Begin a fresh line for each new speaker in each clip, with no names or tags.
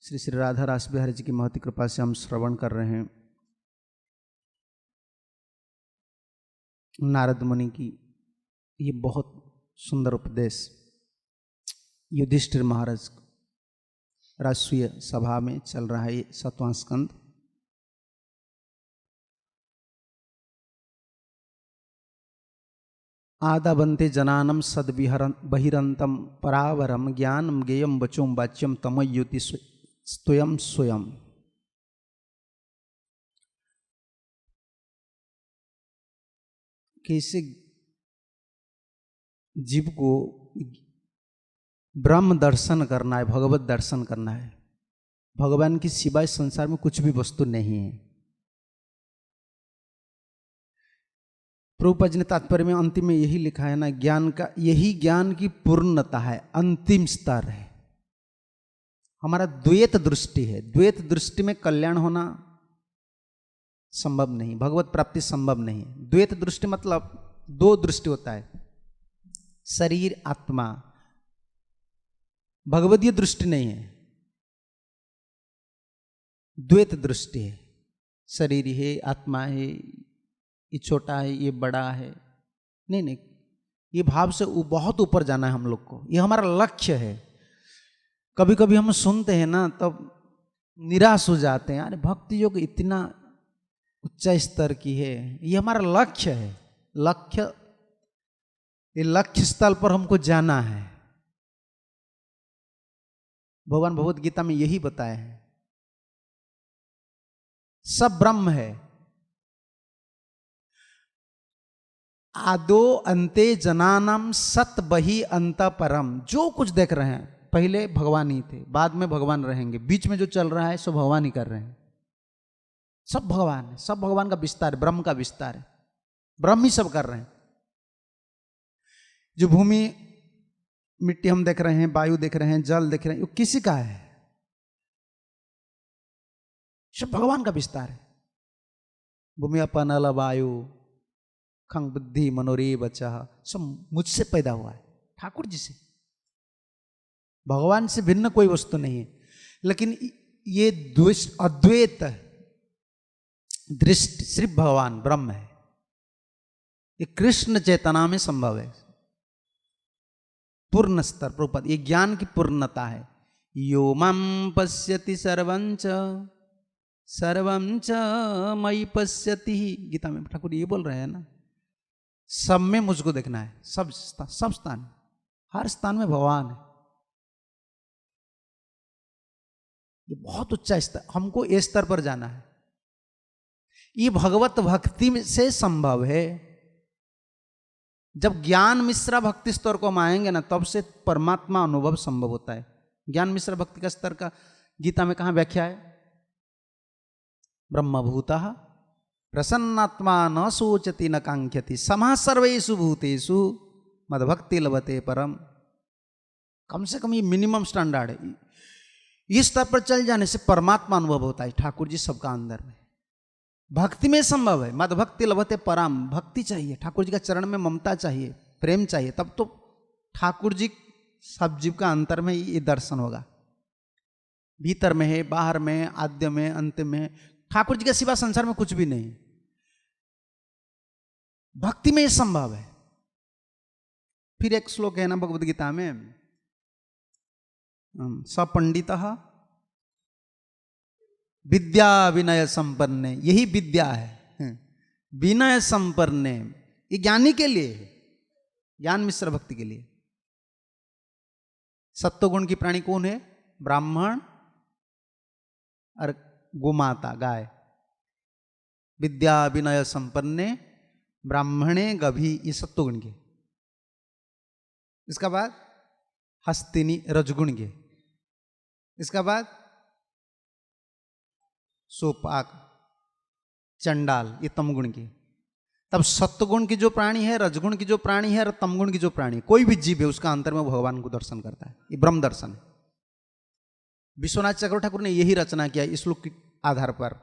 श्री श्री राधा रास बिहारी जी की महती कृपा से हम श्रवण कर रहे हैं नारद मुनि की ये बहुत सुंदर उपदेश युधिष्ठिर महाराज राष्ट्रीय सभा में चल रहा है। ये 7वां स्कंद। आदाबंते जनानम सद्विहरन बहिरंतम परावरम ज्ञानम गेयम वचोम वाच्यम तमयुति स्वयं स्वयं। कैसे जीव को ब्रह्म दर्शन करना है, भगवत दर्शन करना है। भगवान की सिवाय संसार में कुछ भी वस्तु नहीं है। प्रभुपाद जी ने तात्पर्य में अंतिम में यही लिखा है ना, ज्ञान का यही ज्ञान की पूर्णता है, अंतिम स्तर है। हमारा द्वैत दृष्टि है, द्वैत दृष्टि में कल्याण होना संभव नहीं, भगवत प्राप्ति संभव नहीं है। द्वैत दृष्टि मतलब दो दृष्टि होता है, शरीर आत्मा, भगवदीय दृष्टि नहीं है, द्वैत दृष्टि है। शरीर है, आत्मा है, ये छोटा है, ये बड़ा है, नहीं नहीं, ये भाव से बहुत ऊपर जाना है हम लोग को, ये हमारा लक्ष्य है। कभी कभी हम सुनते हैं ना तब निराश हो जाते हैं, अरे भक्ति योग इतना उच्च स्तर की है, ये हमारा लक्ष्य है। लक्ष्य, ये लक्ष्य स्थल पर हमको जाना है। भगवान भगवत गीता में यही बताया है, सब ब्रह्म है। आदो अंते जनानाम सत बही अंत परम। जो कुछ देख रहे हैं पहले भगवान ही थे, बाद में भगवान रहेंगे, बीच में जो चल रहा है सब भगवान ही कर रहे हैं। सब भगवान है, सब भगवान का विस्तार है, ब्रह्म का विस्तार है, ब्रह्म ही सब कर रहे हैं। जो भूमि मिट्टी हम देख रहे हैं, वायु देख रहे हैं, जल देख रहे हैं, वो किसी का है? सब भगवान का विस्तार है। भूमि अपन अल वायु खंग बुद्धि मनोरे बचा, सब मुझसे पैदा हुआ है, ठाकुर जी से। भगवान से भिन्न कोई वस्तु नहीं है। लेकिन ये अद्वैत दृष्टि सिर्फ भगवान ब्रह्म है, ये कृष्ण चेतना में संभव है। पूर्ण स्तर प्रभुपद, ये ज्ञान की पूर्णता है। यो मम पश्यति सर्वंच सर्वंच मयि पश्यति, गीता में ठाकुर ये बोल रहे हैं ना, सब में मुझको देखना है, सब स्थान, हर स्थान में भगवान है। ये बहुत उच्च स्तर, हमको इस स्तर पर जाना है। ये भगवत भक्ति से संभव है। जब ज्ञान मिश्रा भक्ति स्तर को हम आएंगे ना, तब से परमात्मा अनुभव संभव होता है। ज्ञान मिश्रा भक्ति का स्तर का गीता में कहां व्याख्या है? ब्रह्मभूतः प्रसन्नात्मा न सोचति न कांक्षति समः सर्वेषु भूतेषु मद्भक्ति लभते परम। कम से कम ये मिनिमम स्टैंडर्ड है। इस स्तर पर चल जाने से परमात्मा अनुभव होता है, ठाकुर जी सबका अंदर में। भक्ति में संभव है, मद्भक्ति लभते परम। भक्ति चाहिए, ठाकुर जी का चरण में ममता चाहिए, प्रेम चाहिए, तब तो ठाकुर जी सब जीव का अंतर में ये दर्शन होगा। भीतर में है, बाहर में, आद्य में, अंत में, ठाकुर जी के सिवा संसार में कुछ भी नहीं। भक्ति में ये संभव है। फिर एक श्लोक है ना भगवद गीता में, सपंडितः विद्या विनय संपन्ने, यही विद्या है, विनय संपन्ने, ये ज्ञानी के लिए है, ज्ञान मिश्र भक्ति के लिए। सत्वगुण की प्राणी कौन है? ब्राह्मण और गोमाता गाय। विद्या विनय संपन्ने ब्राह्मणे गभी, ये सत्वगुण के। इसका बाद हस्तिनी रजगुण के। इसका बाद सोपाक चंडाल, ये तमगुण के। तब सत्वगुण की जो प्राणी है, रजगुण की जो प्राणी है और तमगुण की जो प्राणी, कोई भी जीव है उसका अंतर में भगवान को दर्शन करता है। ये ब्रह्म दर्शन है। विश्वनाथ चक्रवर्ती ठाकुर ने यही रचना किया इस श्लोक के आधार पर।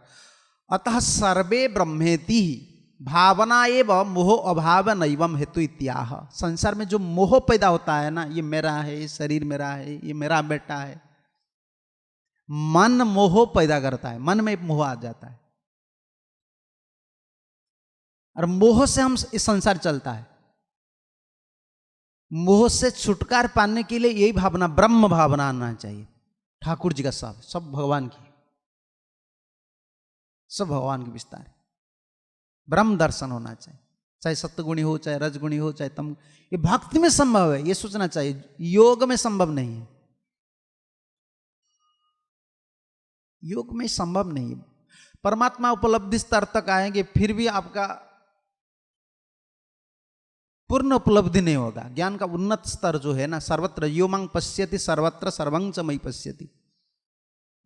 अतः सर्वे ब्रह्मेति भावना एवं मोह अभाव नैवम हेतु इत्याह। संसार में जो मोह पैदा होता है ना, ये मेरा है, ये शरीर मेरा है, ये मेरा बेटा है, मन मोह पैदा करता है, मन में मोह आ जाता है, और मोह से हम इस संसार चलता है। मोह से छुटकारा पाने के लिए यही भावना, ब्रह्म भावना आना चाहिए। ठाकुर जी का सब भगवान की, सब भगवान की विस्तार है। ब्रह्म दर्शन होना चाहिए, चाहे सत्गुणी हो, चाहे रजगुणी हो, चाहे तम। ये भक्ति में संभव है, ये सोचना चाहिए, योग में संभव नहीं है। योग में संभव नहीं है। परमात्मा उपलब्धि स्तर तक आएंगे फिर भी आपका पूर्ण उपलब्धि नहीं होगा। ज्ञान का उन्नत स्तर जो है ना, सर्वत्र यो मांग पश्यति सर्वत्र सर्वं च मयि पश्यति।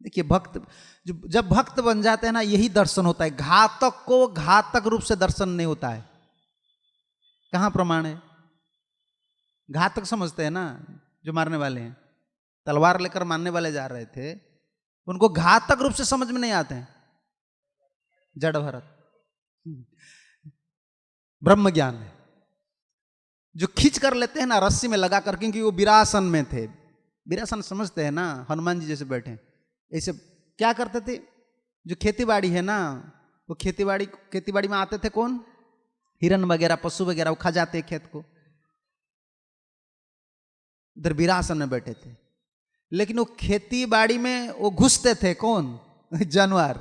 देखिए भक्त, जब भक्त बन जाते हैं ना, यही दर्शन होता है। घातक को घातक रूप से दर्शन नहीं होता है। कहाँ प्रमाण है? घातक समझते हैं ना, जो मारने वाले हैं, तलवार लेकर मारने वाले जा रहे थे, उनको घातक रूप से समझ में नहीं आते हैं। जड़ भरत ब्रह्म ज्ञान है, जो खींच कर लेते हैं ना रस्सी में लगा कर, क्योंकि वो विरासन में थे। विरासन समझते हैं ना, हनुमान जी जैसे बैठे ऐसे क्या करते थे? जो खेती बाड़ी है ना, वो खेती बाड़ी में आते थे कौन? हिरन वगैरह, पशु वगैरह, वो खा जाते खेत को। उधर विरासन में बैठे थे, लेकिन वो खेती बाड़ी में वो घुसते थे कौन? जानवर,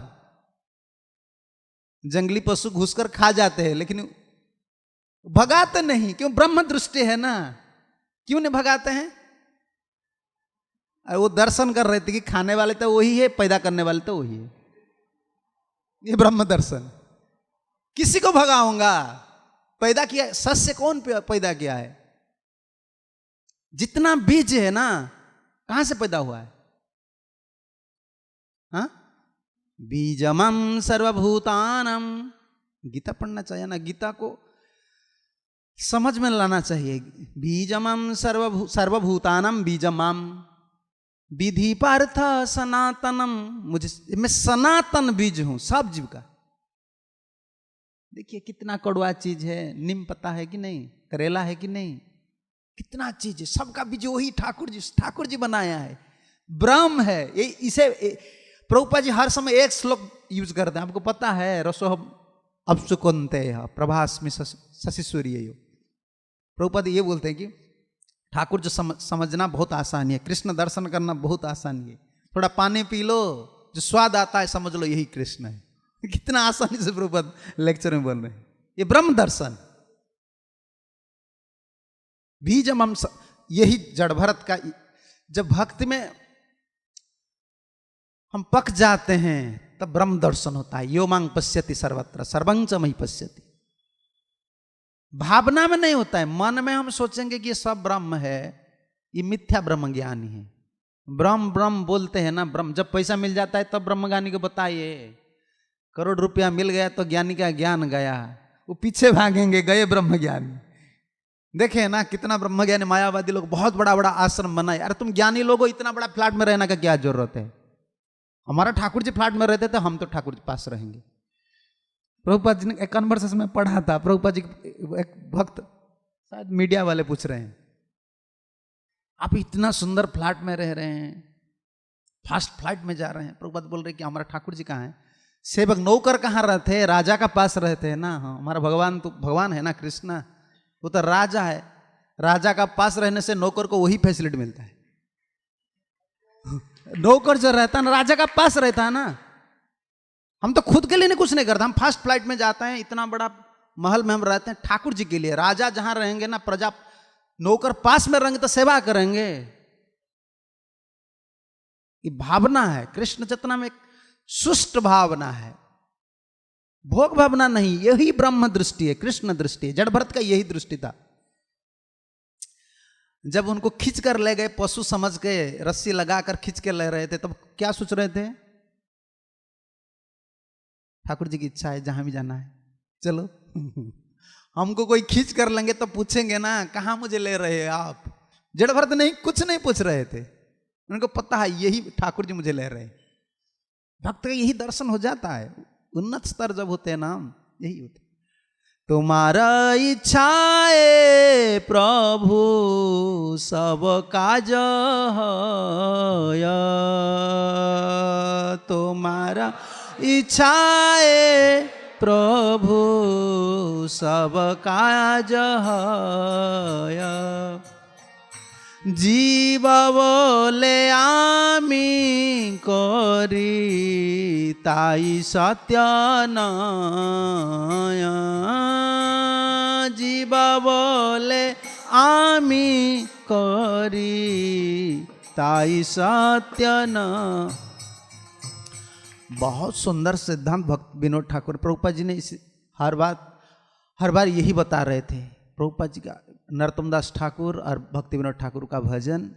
जंगली पशु घुसकर खा जाते हैं, लेकिन भगाते नहीं। क्यों? ब्रह्म दृष्टि है ना। क्यों नहीं भगाते हैं? वो दर्शन कर रहे थे कि खाने वाले तो वही है, पैदा करने वाले तो वही है। ये ब्रह्म दर्शन। किसी को भगाऊंगा? पैदा किया सस्य कौन पैदा किया है? जितना बीज है ना, कहां से पैदा हुआ है? हाँ, बीजमम सर्वभूतानम। गीता पढ़ना चाहिए ना, गीता को समझ में लाना चाहिए। बीजमम सर्वभूतानम बीजमम विधि पार्थ सनातनम। मैं सनातन बीज हूं सब जीव का। देखिए कितना कड़वा चीज है। नीम पत्ता है कि नहीं? करेला है कि नहीं? कितना चीज है, सबका बीज वही ठाकुर जी बनाया है। ब्रह्म है ये। इसे प्रभुपाद जी हर समय एक श्लोक यूज करते हैं, आपको पता है? रसो अपसुकंते प्रभास्मि शशि सूर्य। प्रभुपाद ये बोलते हैं कि ठाकुर जो समझना बहुत आसानी है, कृष्ण दर्शन करना बहुत आसानी है। थोड़ा पानी पी लो, जो स्वाद आता है समझ लो यही कृष्ण है। कितना आसानी से प्रभुपाद लेक्चर में बोल रहे हैं। ये ब्रह्म दर्शन भी जब हम यही जड़ भरत का, जब भक्ति में हम पक जाते हैं तब ब्रह्म दर्शन होता है। यो मांग पश्यति सर्वत्र सर्वं च मयि पश्यति। भावना में नहीं होता है, मन में हम सोचेंगे कि ये सब ब्रह्म है, ये मिथ्या ब्रह्म ज्ञानी है। ब्रह्म ब्रह्म बोलते हैं ना, ब्रह्म। जब पैसा मिल जाता है तब ब्रह्म ज्ञानी को बताइए। करोड़ रुपया मिल गया तो ज्ञानी का ज्ञान गया, वो पीछे भागेंगे, गए ब्रह्म ज्ञानी। देखे ना कितना ब्रह्म ज्ञानी मायावादी लोग बहुत बड़ा बड़ा आश्रम बनाए। अरे तुम ज्ञानी लोगों, इतना बड़ा फ्लैट में रहने का क्या जरूरत है? हमारा ठाकुर जी फ्लैट में रहते थे, हम तो ठाकुर जी पास रहेंगे। प्रभुपाद जी ने एक कन्वर्सेशन में पढ़ा था, प्रभुपाद जी एक भक्त, शायद मीडिया वाले पूछ रहे हैं, आप इतना सुंदर फ्लैट में रह रहे हैं, फास्ट फ्लाइट में जा रहे हैं। प्रभुपाद बोल रहे कि हमारा ठाकुर जी कहाँ है? सेवक नौकर कहाँ रहते हैं? राजा का पास रहते हैं ना। हाँ, हमारा भगवान तो भगवान है ना, कृष्णा, वो तो राजा है। राजा का पास रहने से नौकर को वही फैसिलिटी मिलता है। नौकर जो रहता है ना, राजा का पास रहता है ना। हम तो खुद के लिए कुछ नहीं करते, हम फास्ट फ्लाइट में जाते हैं, इतना बड़ा महल में हम रहते हैं ठाकुर जी के लिए। राजा जहां रहेंगे ना, प्रजा नौकर पास में रहेंगे तो सेवा करेंगे। ये भावना है कृष्ण चेतना में, एक सुष्ट भावना है, भोग भावना नहीं। यही ब्रह्म दृष्टि है, कृष्ण दृष्टि है। जड़ भरत का यही दृष्टि था। जब उनको खींच कर ले गए, पशु समझ के रस्सी लगाकर खींच के ले रहे थे, तब क्या सोच रहे थे? ठाकुर जी की इच्छा है, जहां भी जाना है चलो। हमको कोई खींच कर लेंगे तो पूछेंगे ना, कहां मुझे ले रहे हैं आप? जड़ भरत नहीं, कुछ नहीं पूछ रहे थे, उनको पता है यही ठाकुर जी मुझे ले रहे हैं। भक्त का यही दर्शन हो जाता है। उन्नत स्तर जब होते हैं ना, यही होता है। तुम्हारा इच्छाए प्रभु सब काज है, तुम्हारा इच्छाए प्रभु सब काज है, जीव बोले आमी करी ताई सत्य नय, जीव बोले आमी करी ताई सत्य न। बहुत सुंदर सिद्धांत भक्त विनोद ठाकुर प्रभुपाद जी ने इस हर बार यही बता रहे थे। प्रभुपाद जी का नरोत्तम दास ठाकुर और भक्ति विनोद ठाकुर का भजन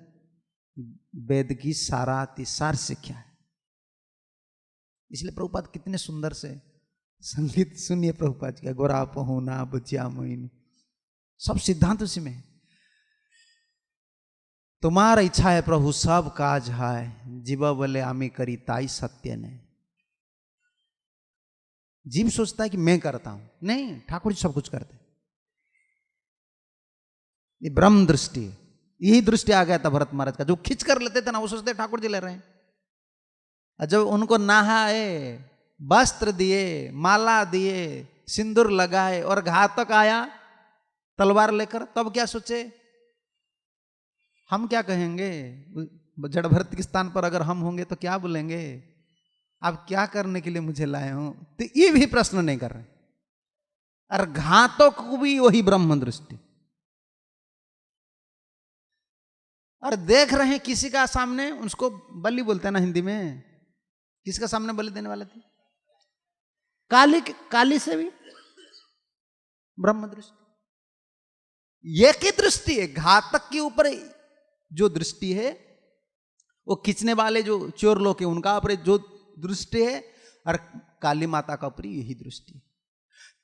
वेद की सार शिक्षा है। इसलिए प्रभुपाद कितने सुंदर से संगीत सुनिए प्रभुपाद जी का, गोरा पहुना बचिया मोइन, सब सिद्धांत उसी में। तुम्हारा इच्छा है प्रभु सब काज है, जीव बोले आमी करी ताई सत्य ने। जीव सोचता है कि मैं करता हूं, नहीं, ठाकुर जी सब कुछ करते। ये ब्रह्म दृष्टि है। यही दृष्टि आ गया था भरत महाराज का, जो खींच कर लेते थे ना वो सोचते ठाकुर जी ले रहे हैं। और जब उनको नहाए, वस्त्र दिए, माला दिए, सिंदूर लगाए और घातक आया तलवार लेकर, तब क्या सोचे? हम क्या कहेंगे? जड़ भरत के स्थान पर अगर हम होंगे तो क्या बोलेंगे? आप क्या करने के लिए मुझे लाए हो? तो ये भी प्रश्न नहीं कर रहे। और घातक को भी वही ब्रह्म दृष्टि। और देख रहे हैं किसी का सामने, उसको बलि बोलते हैं ना हिंदी में, किसका सामने बलि देने वाले थे? काली से भी ब्रह्म दृष्टि। एक ही दृष्टि है। घातक के ऊपर जो दृष्टि है, वो खींचने वाले जो चोर लोग हैं उनका ऊपर जो दृष्टि है, और काली माता का ऊपर यही दृष्टि।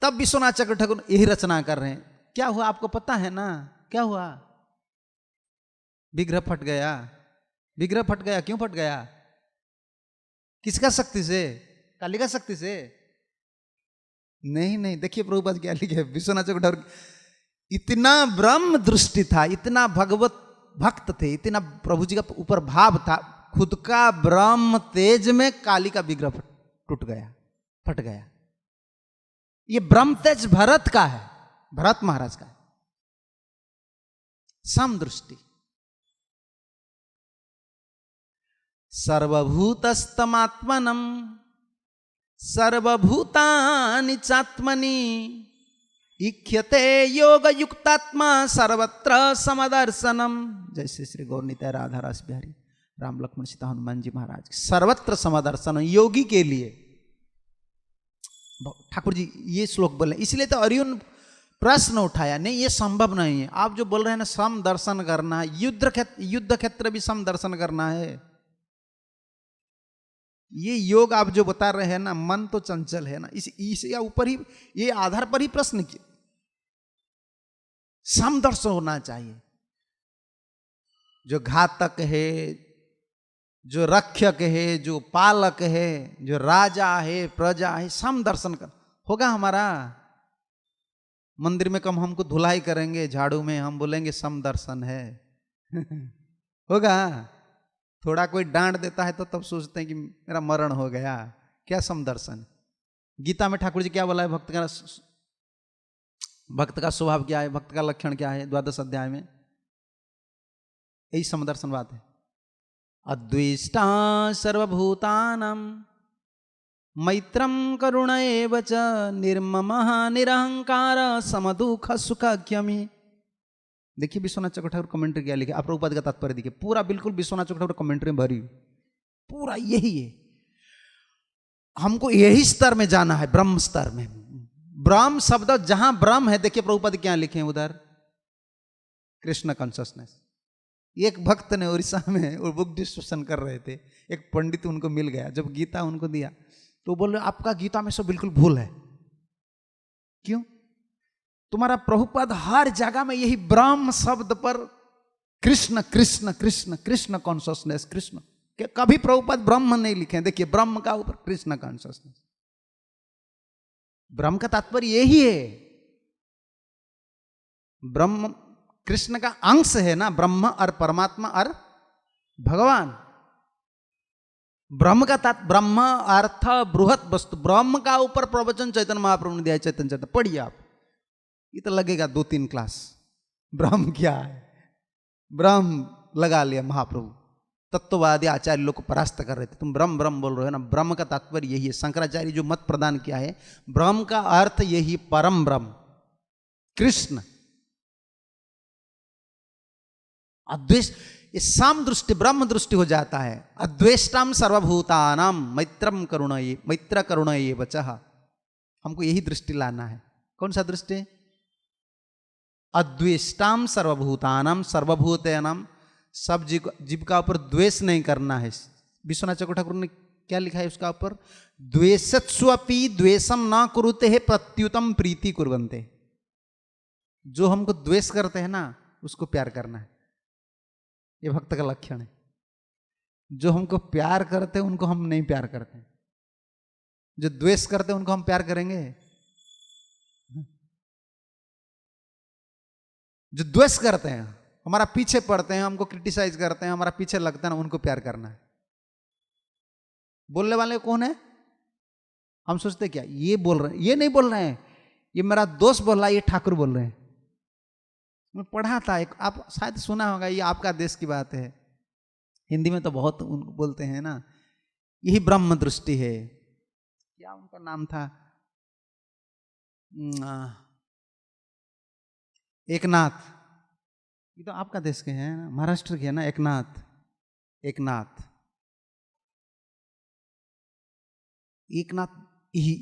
तब विश्वनाथ चक्र ठाकुर यही रचना कर रहे हैं। क्या हुआ आपको पता है ना? क्या हुआ? विग्रह फट गया। विग्रह फट गया। क्यों फट गया? किसका शक्ति से? काली का शक्ति से? नहीं, देखिए प्रभुपाद क्या लिखे विश्वनाथ चक्र ठाकुर। इतना ब्रह्म दृष्टि था, इतना भगवत भक्त थे, इतना प्रभु जी का ऊपर भाव था, खुद का ब्रह्म तेज में काली का विग्रह टूट गया, फट गया। ये ब्रह्म तेज भरत का है, भरत महाराज का है। समदृष्टि। सर्वभूतस्तमात्मनम सर्वभूतानि चात्मनि इख्यते योग युक्तात्मा सर्वत्र समदर्शनम। जैसे श्री गौरनीताय राधा रास बिहारी राम लक्ष्मण सीता हनुमान जी महाराज, सर्वत्र समदर्शन योगी के लिए। ठाकुर जी ये श्लोक बोले, इसलिए तो अर्जुन प्रश्न उठाया, नहीं ये संभव नहीं है। आप जो बोल रहे हैं ना सम दर्शन करना है, युद्ध क्षेत्र भी सम दर्शन करना है। ये योग आप जो बता रहे हैं ना, मन तो चंचल है ना, इसी ऊपर ही, ये आधार पर ही प्रश्न किया। समदर्शन होना चाहिए। जो घातक है, जो रक्षक है, जो पालक है, जो राजा है, प्रजा है, समदर्शन कर होगा हमारा। मंदिर में कम हमको धुलाई करेंगे, झाड़ू में हम बोलेंगे समदर्शन है होगा? थोड़ा कोई डांट देता है तो तब सोचते हैं कि मेरा मरण हो गया। क्या समदर्शन? गीता में ठाकुर जी क्या बोला है? भक्त का स्वभाव क्या है, भक्त का लक्षण क्या है, 12 अध्याय में यही समदर्शन बात है। अद्वेष्टा सर्वभूतानां मैत्रम करुण एव च निर्ममः निरहंकार समदुख सुखज्ञमी। देखिए विश्वनाथ चक्र ठाकुर कमेंट्री क्या लिखे, आप प्रभुपाद का तात्पर्य देखिए, पूरा बिल्कुल विश्वनाथ चक्र ठाकुर कमेंट्री में भरी, पूरा यही है। हमको यही स्तर में जाना है, ब्रह्म स्तर में। ब्रह्म शब्द जहां ब्रह्म है, देखिए प्रभुपाद क्या लिखे हैं उधर, कृष्ण कॉन्शसनेस। एक भक्त ने उड़ीसा में वो बुक डिस्कशन कर रहे थे, एक पंडित उनको मिल गया, जब गीता उनको दिया तो बोल रहे आपका गीता में सब बिल्कुल भूल है। क्यों? तुम्हारा प्रभुपाद हर जगह में यही ब्रह्म शब्द पर कृष्ण कृष्ण कृष्ण कृष्ण कॉन्शसनेस, कृष्ण। कभी प्रभुपाद ब्रह्म नहीं लिखे। देखिए ब्रह्म का ऊपर कृष्ण कॉन्शसनेस। ब्रह्म का तात्पर्य यही है। ब्रह्म कृष्ण का अंश है ना, ब्रह्म और परमात्मा और भगवान। ब्रह्म का ब्रह्म अर्थ बृहत वस्तु, ब्रह्म का ऊपर प्रवचन चैतन्य महाप्रभु ने दिया है। चैतन्य चैतन्य पढ़िए आप, ये तो लगेगा 2-3 क्लास। ब्रह्म क्या है, ब्रह्म लगा लिया महाप्रभु। तत्ववादी आचार्य लोग को परास्त कर रहे थे, तुम ब्रह्म ब्रह्म बोल रहे हो ना। ब्रह्म का तात्पर्य यही है, शंकराचार्य जो मत प्रदान किया है, ब्रह्म का अर्थ यही परम ब्रह्म कृष्ण। अद्वेष, ये साम दृष्टि ब्रह्म दृष्टि हो जाता है। अद्वेष्टाम सर्वभूतानाम मैत्रम करुणये, मैत्र करुणये वचः। हमको यही दृष्टि लाना है। कौन सा दृष्टि? अद्वेष्टाम सर्वभूतानाम, सर्वभूतानाम, सब जीव का ऊपर द्वेष नहीं करना है। विश्वनाथ चक्रवर्ती ठाकुर ने क्या लिखा है उसका ऊपर? द्वेषस्वपि द्वेषम न कुरुते है प्रत्युतम प्रीति कुर्वन्ते। जो हमको द्वेष करते हैं ना, उसको प्यार करना है, ये भक्त का लक्षण है। जो हमको प्यार करते हैं उनको हम नहीं प्यार करते, जो द्वेष करते हैं उनको हम प्यार करेंगे? जो द्वेष करते हैं, हमारा पीछे पड़ते हैं, हमको क्रिटिसाइज करते हैं, हमारा पीछे लगता है ना, उनको प्यार करना है। बोलने वाले कौन है? हम सोचते क्या ये बोल रहे हैं, ये नहीं बोल रहे हैं, ये मेरा दोस्त बोल रहा है, ये ठाकुर बोल रहे हैं। मैं पढ़ा था एक, आप शायद सुना होगा, ये आपका देश की बात है, हिंदी में तो बहुत उनको बोलते हैं ना, यही ब्रह्म दृष्टि है। क्या उनका नाम था? एकनाथ। ये तो आपका देश के हैं ना, महाराष्ट्र के है ना, एकनाथ। एकनाथ ही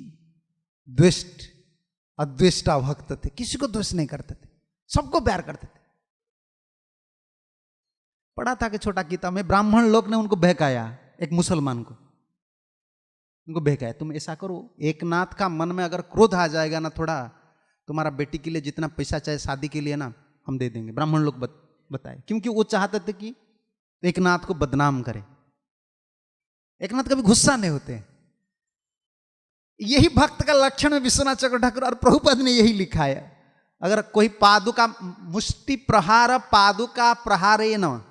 द्वेष्ट अद्वेष्टा भक्त थे, किसी को द्वेष नहीं करते थे, सबको प्यार करते थे। पढ़ा था कि छोटा गीता में ब्राह्मण लोग ने उनको बहकाया, एक मुसलमान को उनको बहकाया, तुम ऐसा करो, एकनाथ का मन में अगर क्रोध आ जाएगा ना थोड़ा, तुम्हारा बेटी के लिए जितना पैसा चाहे शादी के लिए ना हम दे देंगे। ब्राह्मण लोग बताए, क्योंकि वो चाहते थे कि एकनाथ को बदनाम करे। एकनाथ कभी गुस्सा नहीं होते। यही भक्त का लक्षण है विश्वनाथ चक्रवर्ती ठाकुर और प्रभुपाद ने यही लिखा है। अगर कोई पादुका मुष्टि प्रहार पादुका प्रहारे न,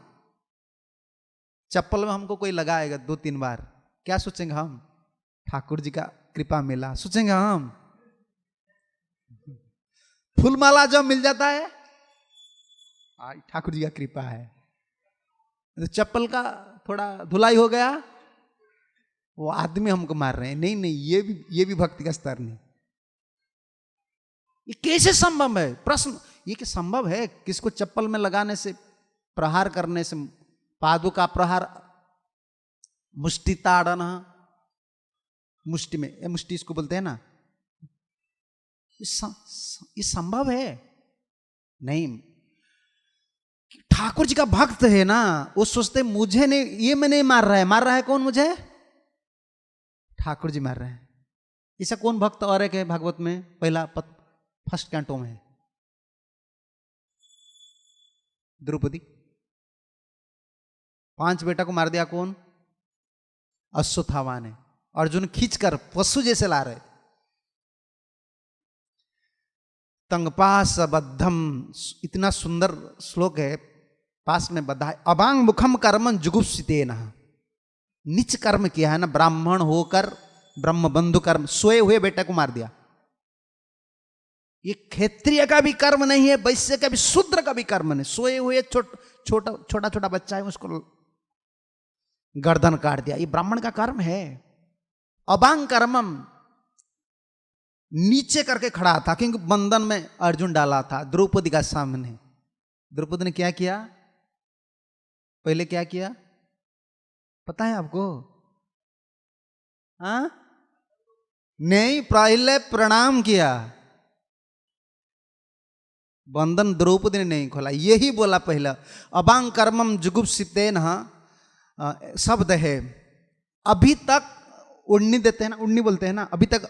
चप्पल में हमको कोई लगाएगा 2-3 बार, क्या सोचेंगे हम? ठाकुर जी का कृपा मिला, सोचेंगे हम। फूलमाला जब मिल जाता है, ठाकुर जी का कृपा है। तो चप्पल का थोड़ा धुलाई हो गया, वो आदमी हमको मार रहे हैं। नहीं नहीं, ये भी भक्ति का स्तर नहीं। ये कैसे संभव है? प्रश्न ये कि संभव है किसको चप्पल में लगाने से, प्रहार करने से, पादुका प्रहार, मुष्टि ताड़ना, मुष्टि में, ये मुष्टि इसको बोलते हैं ना, ये संभव है? नहीं। ठाकुर जी का भक्त है ना, वो सोचते मुझे नहीं, ये मैं नहीं मार रहा है। मार रहा है कौन मुझे? ठाकुर जी मार रहे हैं। ऐसा कौन भक्त और एक है भागवत में, पहला फर्स्ट कैंटो में, द्रौपदी। 5 बेटा को मार दिया कौन? अश्वत्थामा ने। अर्जुन खींचकर पशु जैसे ला रहे। तंगपास बद्धम, इतना सुंदर श्लोक है, पास में बद्धा है। अबांग मुखम कर्मन जुगुप्सितेन, नीच कर्म किया है ना, ब्राह्मण होकर ब्रह्म बंधु कर्म, सोए हुए बेटे को मार दिया। ये क्षत्रिय का भी कर्म नहीं है, वैश्य का भी, शूद्र का भी कर्म नहीं। सोए हुए छोटा छोटा बच्चा है, उसको गर्दन काट दिया, ये ब्राह्मण का कर्म है। अबांग कर्मम, नीचे करके खड़ा था, क्योंकि बंधन में अर्जुन डाला था द्रौपदी का सामने। द्रौपदी ने क्या किया? पहले क्या किया पता है आपको? हाँ, नहीं, पहले प्रणाम किया। बंधन द्रौपदी ने नहीं खोला, यही बोला पहले। अबांग कर्मम जुगुप्सितेन शब्द है। अभी तक उड़नी देते हैं ना, उड़नी बोलते हैं ना, अभी तक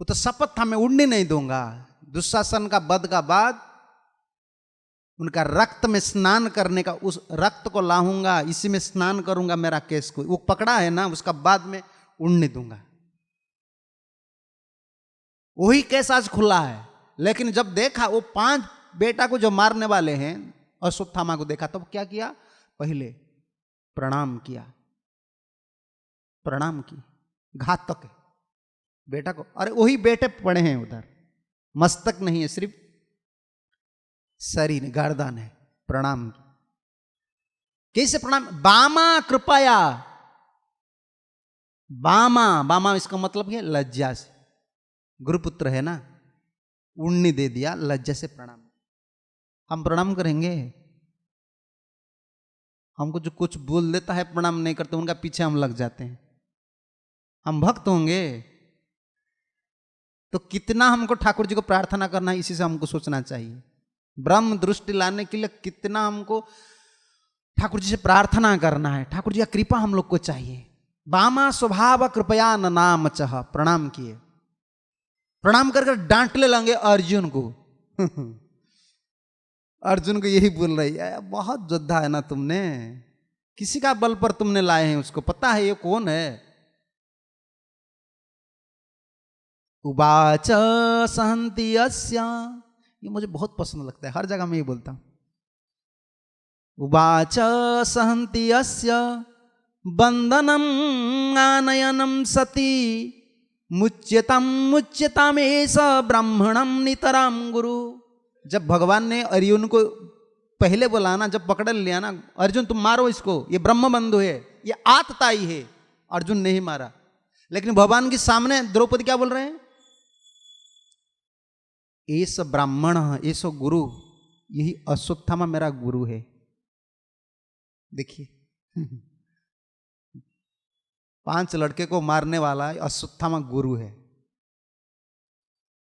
वो तो शपथ था, मैं उड़ने नहीं दूंगा। दुशासन का वध का बाद उनका रक्त में स्नान करने का, उस रक्त को लाऊंगा, इसी में स्नान करूंगा, मेरा केस को वो पकड़ा है ना, उसका बाद में उड़ने दूंगा। वही केस आज खुला है। लेकिन जब देखा वो बेटा को जो मारने वाले हैं अश्वत्थामा को देखा तब क्या किया, पहले प्रणाम किया, प्रणाम की, घातक है बेटा को। अरे वही बेटे पड़े हैं उधर, मस्तक नहीं है, सिर्फ शरीर गर्दन है, प्रणाम की। कैसे प्रणाम, बामा कृपया, बामा, बामा इसका मतलब है लज्जा से, गुरुपुत्र है ना, उड़नी दे दिया, लज्जा से प्रणाम। हम प्रणाम करेंगे, हमको जो कुछ बोल देता है प्रणाम नहीं करते, उनका पीछे हम लग जाते हैं। हम भक्त होंगे तो कितना हमको ठाकुर जी को प्रार्थना करना है, इसी से हमको सोचना चाहिए। ब्रह्म दृष्टि लाने के लिए कितना हमको ठाकुर जी से प्रार्थना करना है, ठाकुर जी का कृपा हम लोग को चाहिए। बामा स्वभाव कृपया न नाम चह, प्रणाम किए, प्रणाम कर डांट ले लेंगे अर्जुन को। अर्जुन को यही बोल रही है, बहुत योद्धा है ना तुमने, किसी का बल पर तुमने लाए हैं, उसको पता है ये कौन है। उवाच सहन्ति यस्य, ये मुझे बहुत पसंद लगता है, हर जगह मैं ये बोलता हूं। उवाच सहन्ति यस्य बंधनम आनयनम सती, मुच्यतम मुच्यतम एष ब्राह्मणम नितराम गुरु। जब भगवान ने अर्जुन को पहले बोला ना, जब पकड़ लिया ना, अर्जुन तुम मारो इसको, ये ब्रह्म बंधु है, ये आतताई है, अर्जुन नहीं मारा। लेकिन भगवान के सामने द्रौपदी क्या बोल रहे हैं, एष ब्राह्मण एष गुरु, यही अश्वत्थामा मेरा गुरु है। देखिए 5 लड़के को मारने वाला अश्वत्थामा गुरु है।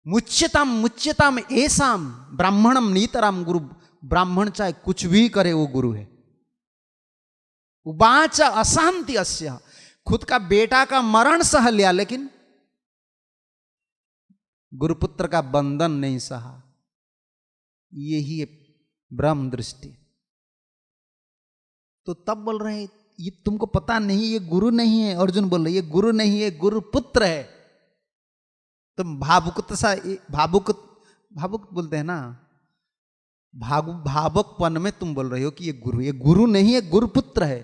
मुच्यताम मुच्यताम एसाम ब्राह्मणम नीतराम गुरु, ब्राह्मण चाहे कुछ भी करे वो गुरु है। उवाच अशांति अस्य, खुद का बेटा का मरण सह लिया लेकिन गुरुपुत्र का बंधन नहीं सहा, यही है ब्रह्म दृष्टि। तो तब बोल रहे हैं ये तुमको पता नहीं, ये गुरु नहीं है। अर्जुन बोल रहे ये गुरु नहीं है, गुरुपुत्र है। तुम भावुकता, भावुक बोलते हैं ना, भावुकपन में तुम बोल रहे हो कि ये गुरु नहीं है, गुरुपुत्र है।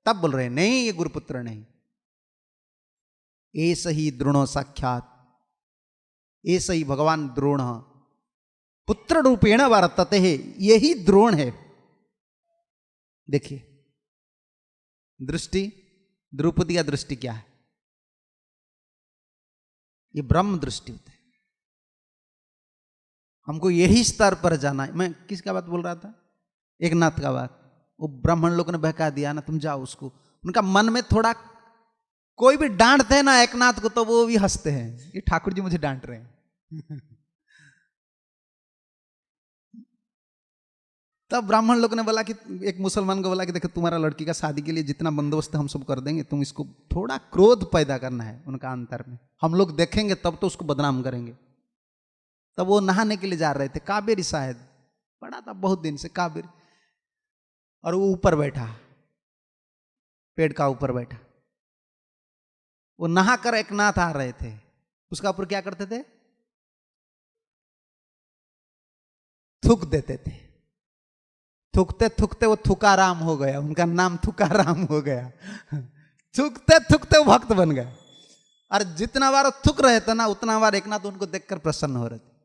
तब बोल रहे हैं नहीं ये गुरुपुत्र नहीं। ऐसा ही द्रोणो साक्षात, ऐसा ही भगवान द्रोण पुत्र रूपेण वर्तते है, यही द्रोण है। देखिए दृष्टि, द्रौपदी का दृष्टि क्या है, ये ब्रह्म दृष्टि होता है। हमको यही स्तर पर जाना है। मैं किसका बात बोल रहा था, एक नाथ का बात। वो ब्राह्मण लोगों ने बहका दिया ना, तुम जाओ उसको, उनका मन में थोड़ा, कोई भी डांटते हैं ना एक नाथ को तो वो भी हंसते हैं, ये ठाकुर जी मुझे डांट रहे हैं। तब ब्राह्मण लोगों ने बोला कि, एक मुसलमान को बोला कि देखो तुम्हारा लड़की का शादी के लिए जितना बंदोबस्त हम सब कर देंगे, तुम इसको थोड़ा क्रोध पैदा करना है उनका अंतर में, हम लोग देखेंगे तब तो उसको बदनाम करेंगे। तब वो नहाने के लिए जा रहे थे, कावेरी शायद पड़ा था बहुत दिन से कावेरी, और वो ऊपर बैठा, पेड़ का ऊपर बैठा, वो नहा कर एक नाथ आ रहे थे, उसका ऊपर क्या करते थे, थूक देते थे। थूकते थूकते वो थुकाराम हो गया, उनका नाम थुकाराम हो गया। थूकते थूकते वो भक्त बन गए। और जितना बार थूक रहे थे ना, उतना बार एक नाथ उनको देखकर प्रसन्न हो रहे थे।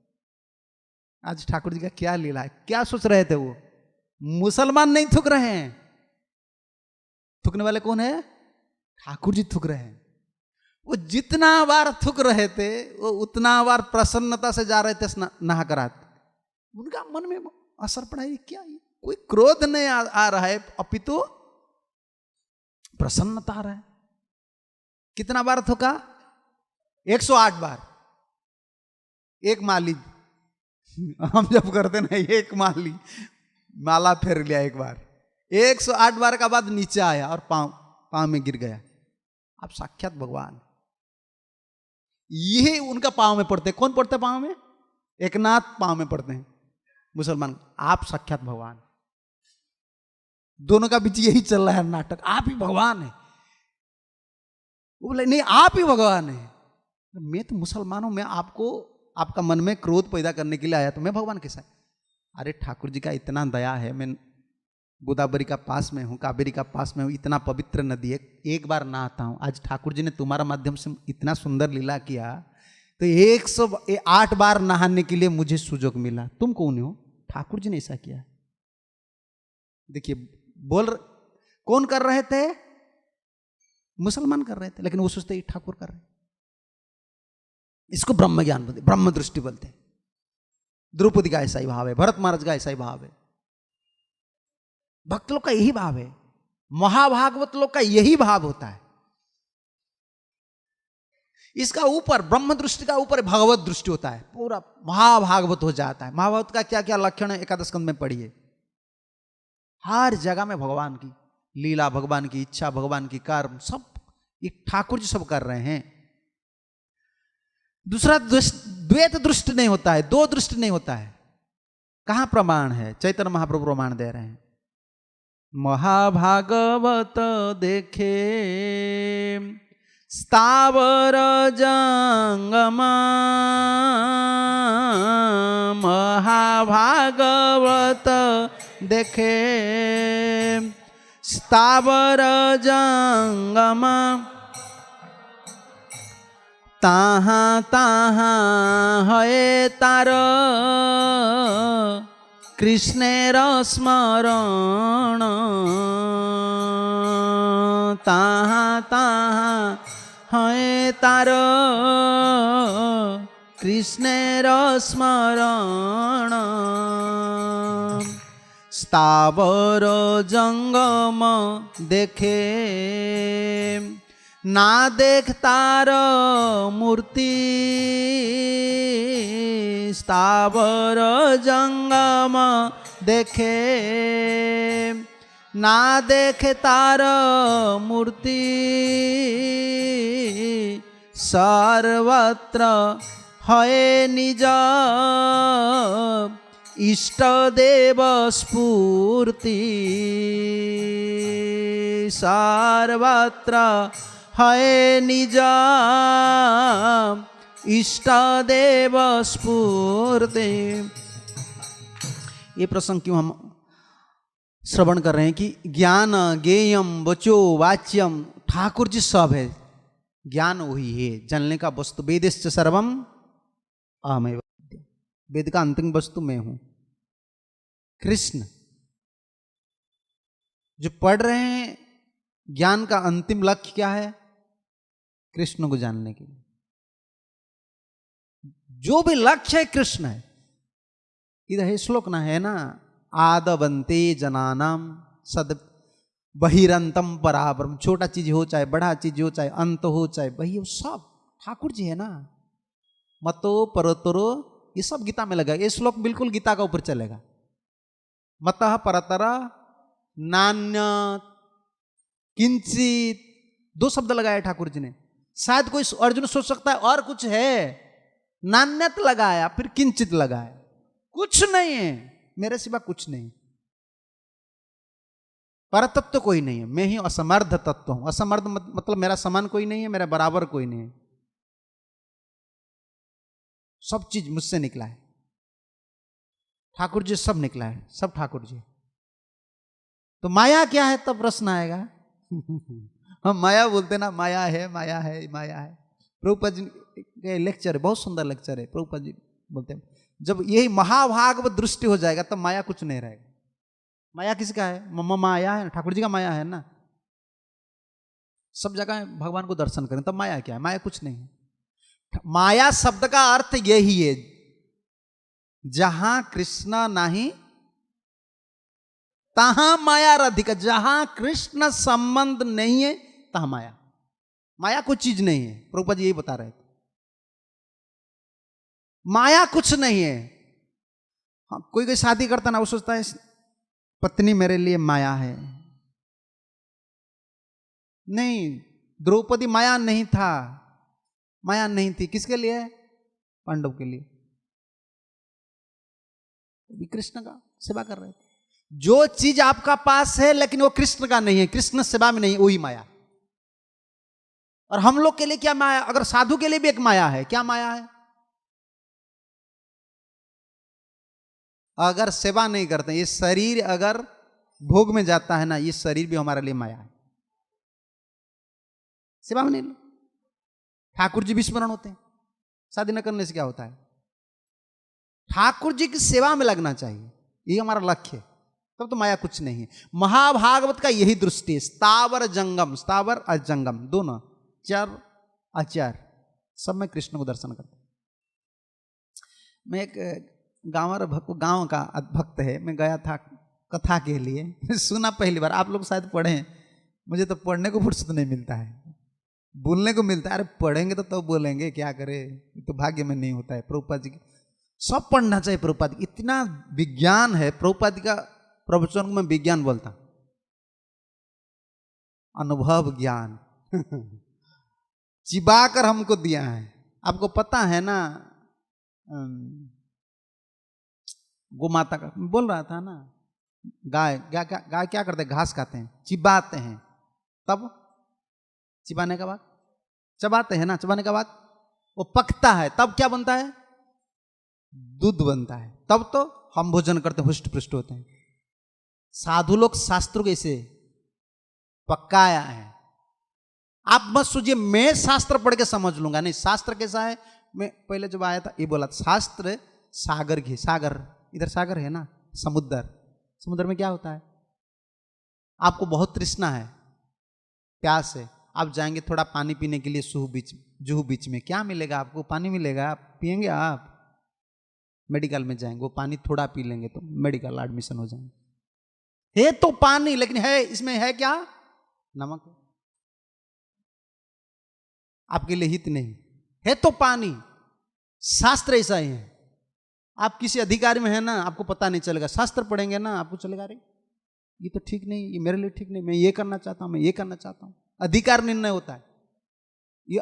आज ठाकुर जी का क्या लीला है, क्या सोच रहे थे वो, मुसलमान नहीं थूक रहे हैं, थूकने वाले कौन है, ठाकुर जी थूक रहे हैं। वो जितना बार थूक रहे थे वो उतना बार प्रसन्नता से जा रहे थे नहा कर आते। उनका मन में असर पड़ा, ये क्या, ये कोई क्रोध नहीं आ रहा है, अपितु प्रसन्नता आ रहा है। कितना बार थूका, 108 बार। एक माली हम जब करते ना, एक माली माला फेर लिया एक बार, 108 बार का बाद नीचे आया और पांव में गिर गया। आप साक्षात भगवान, यही उनका पांव में पड़ते। कौन पड़ते पांव में, एक नाथ पांव में पड़ते हैं मुसलमान। आप साक्षात भगवान, दोनों का बीच यही चल रहा है नाटक, आप ही भगवान है। वो बोले नहीं आप ही भगवान है। मैं तो मुसलमान हूं, मैं आपको, आपका मन में क्रोध पैदा करने के लिए आया, तो मैं भगवान कैसा है। अरे ठाकुर जी का इतना दया है, मैं गोदावरी का पास में हूँ, कावेरी का पास में हूँ, इतना पवित्र नदी है, एक बार नहाता हूँ। आज ठाकुर जी ने तुम्हारा माध्यम से इतना सुंदर लीला किया, तो 108 बार नहाने के लिए मुझे सुजोग मिला। तुम कौन हो? ठाकुर जी ने ऐसा किया। देखिए कौन कर रहे थे? मुसलमान कर रहे थे, लेकिन वो सोचते ठाकुर कर रहे। इसको ब्रह्म ज्ञान बोलते, ब्रह्म दृष्टि बोलते। द्रौपदी का ऐसा ही भाव है, भरत महाराज का ऐसा ही भाव है, भक्त लोग का यही भाव है, महाभागवत लोग का यही भाव होता है। इसका ऊपर ब्रह्म दृष्टि का ऊपर भगवत दृष्टि होता है, पूरा महाभागवत हो जाता है। महाभागवत का क्या क्या लक्षण है एकादश स्कंद में पढ़िए। हर जगह में भगवान की लीला, भगवान की इच्छा, भगवान की कर्म, सब ये ठाकुर जी सब कर रहे हैं। दूसरा द्वैत दृष्टि नहीं होता है, दो दृष्टि नहीं होता है। कहां प्रमाण है? चैतन्य महाप्रभु प्रमाण दे रहे हैं। महाभागवत देखे स्थावर जंगमा, महाभागवत देखे स्थावर जंगमा, ताहा ताहा है तार कृष्णेर स्मरण, ताहा ताहा है तार कृष्णेर स्मरण, स्थावर जंगम देखे ना देख तार मूर्ति, स्थावर जंगम देखे ना देखे तार मूर्ति, सर्वत्र है निज इष्ट देव स्फूर्ति, सर्वत्र है निज इष्ट देव स्फूर्ति। ये प्रसंग क्यों हम श्रवण कर रहे हैं कि ज्ञान ज्ञेयम वचो वाच्यम, ठाकुर जी सब है, ज्ञान वही है, जानने का वस्तु। वेदश्च सर्वम अहमेव, वेद का अंतिम वस्तु मैं हूं। कृष्ण जो पढ़ रहे हैं, ज्ञान का अंतिम लक्ष्य क्या है? कृष्ण को जानने के लिए जो भी लक्ष्य है कृष्ण है। इधर है श्लोक ना, है ना, आदवंते जनानाम सद बहिरंतम पराब्रह्म, छोटा चीज हो चाहे बड़ा चीज हो, चाहे अंत हो चाहे वही हो, सब ठाकुर जी है ना। मतो परतरो, ये सब गीता में लगा। ये श्लोक बिल्कुल गीता का ऊपर चलेगा। मतः परतर नान्य किंचित, दो शब्द लगाए ठाकुर जी ने। शायद कोई अर्जुन सोच सकता है और कुछ है, नान्यत लगाया, फिर किंचित लगाया, कुछ नहीं है मेरे सिवा, कुछ नहीं। परतत्व कोई नहीं है, मैं ही असमर्थ तत्व हूं। असमर्थ मतलब मेरा समान कोई नहीं है, मेरा बराबर कोई नहीं है, सब चीज मुझसे निकला है। ठाकुर जी सब निकला है, सब ठाकुर जी। तो माया क्या है तब प्रश्न आएगा। हम माया बोलते ना, माया है माया है माया है। प्रभुपाद जी के लेक्चर है, बहुत सुंदर लेक्चर है। प्रभुपाद जी बोलते हैं जब यही महाभागवत दृष्टि हो जाएगा तब माया कुछ नहीं रहेगा। माया किसका है? मम्मा माया है, ठाकुर जी का माया है ना। सब जगह भगवान को दर्शन करें तब माया क्या है? माया कुछ नहीं है। माया शब्द का अर्थ यही है, जहां कृष्ण नहीं तहां माया राधिका। जहां कृष्ण संबंध नहीं है तहां माया। माया कोई चीज नहीं है, प्रभुपाद जी यही बता रहे थे। माया कुछ नहीं है। हाँ, कोई कोई शादी करता ना, वो सोचता है पत्नी मेरे लिए माया है। नहीं, द्रौपदी माया नहीं था, माया नहीं थी। किसके लिए? पांडव के लिए। कृष्ण का सेवा कर रहे थे। जो चीज आपका पास है लेकिन वो कृष्ण का नहीं है, कृष्ण सेवा में नहीं, वही माया। और हम लोग के लिए क्या माया? अगर साधु के लिए भी एक माया है, क्या माया है? अगर सेवा नहीं करते, ये शरीर अगर भोग में जाता है ना, ये शरीर भी हमारे लिए माया है। सेवा में नहीं लो, ठाकुर जी भी स्मरण होते हैं। शादी न करने से क्या होता है? ठाकुर जी की सेवा में लगना चाहिए, ये हमारा लक्ष्य है, तब तो माया कुछ नहीं है। महाभागवत का यही दृष्टि है, स्थावर जंगम, स्थावर अजंगम दोनों, चर अचर, सब में कृष्ण को दर्शन करते। मैं एक गांव का भक्त है, मैं गया था कथा के लिए सुना पहली बार, आप लोग शायद पढ़े हैं, मुझे तो पढ़ने को फुर्सत नहीं मिलता है, बोलने को मिलता है। अरे पढ़ेंगे तो बोलेंगे, क्या करे, तो भाग्य में नहीं होता है। प्रभुपाद जी की सब पढ़ना चाहिए। प्रभुपाद जी इतना विज्ञान है, प्रभुपाद जी का प्रवचन को मैं विज्ञान बोलता, अनुभव ज्ञान चिबाकर हमको दिया है। आपको पता है ना, गौ माता का बोल रहा था ना, गाय क्या करते हैं? घास खाते हैं, चिबाते हैं, तब चिबाने के बाद चबाते हैं ना, चबाने के बाद वो पकता है, तब क्या बनता है? दूध बनता है। तब तो हम भोजन करते हुष्ट पृष्ट होते हैं। साधु लोग शास्त्र कैसे पकाया है, आप मत सोचिए मैं शास्त्र पढ़ के समझ लूंगा, नहीं। शास्त्र कैसा है, मैं पहले जब आया था ये बोला, शास्त्र सागर घी, सागर इधर सागर है ना, समुद्र, समुद्र में क्या होता है? आपको बहुत तृष्णा है, प्यास है, आप जाएंगे थोड़ा पानी पीने के लिए जुहू बीच में, क्या मिलेगा आपको? पानी मिलेगा, आप पिएंगे? आप मेडिकल में जाएंगे, वो पानी थोड़ा पी लेंगे तो मेडिकल एडमिशन हो जाएंगे। है तो पानी, लेकिन है इसमें है क्या? नमक। आपके लिए हित नहीं है तो पानी। शास्त्र ऐसा ही है, आप किसी अधिकारी में है ना, आपको पता नहीं चलेगा, शास्त्र पढ़ेंगे ना आपको चलेगा, अरे ये तो ठीक नहीं, ये मेरे लिए ठीक नहीं, मैं ये करना चाहता हूं, मैं ये करना चाहता हूं। अधिकार निर्णय होता है, ये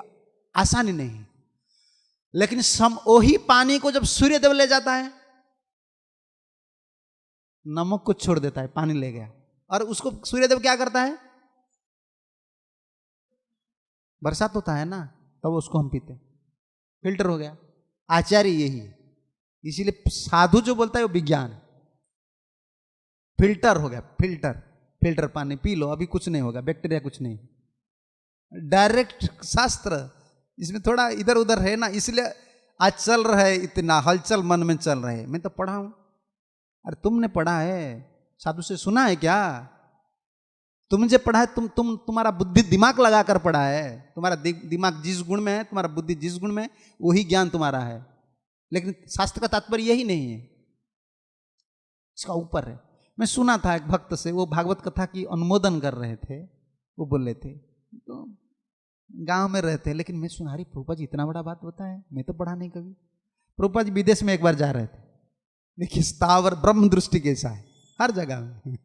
आसानी नहीं है। लेकिन वही पानी को जब सूर्यदेव ले जाता है, नमक को छोड़ देता है, पानी ले गया, और उसको सूर्यदेव क्या करता है? बरसात होता है ना, तब उसको हम पीते, फिल्टर हो गया। आचार्य यही है, इसीलिए साधु जो बोलता है वो विज्ञान है। फिल्टर हो गया, फिल्टर पानी पी लो, अभी कुछ नहीं होगा, बैक्टीरिया कुछ नहीं। डायरेक्ट शास्त्र, इसमें थोड़ा इधर उधर है ना, इसलिए आज चल रहा है, इतना हलचल मन में चल रहा है। मैं तो पढ़ा हूं, अरे तुमने पढ़ा है, साधु से सुना है क्या? तुम जो पढ़ा है, तुम्हारा बुद्धि दिमाग लगाकर पढ़ा है, तुम्हारा दिमाग जिस गुण में है, तुम्हारा बुद्धि जिस गुण में, वही ज्ञान तुम्हारा है। लेकिन शास्त्र का तात्पर्य यही नहीं है, इसका ऊपर है। मैं सुना था एक भक्त से, वो भागवत कथा की अनुमोदन कर रहे थे, वो बोल रहे थे, तो गांव में रहते हैं, लेकिन मैं सुना, रही प्रभुपाद जी इतना बड़ा बात होता है, मैं तो पढ़ा नहीं कभी। प्रभुपाद जी विदेश में एक बार जा रहे थे, देखिए स्थावर ब्रह्म दृष्टि कैसा है हर जगह में।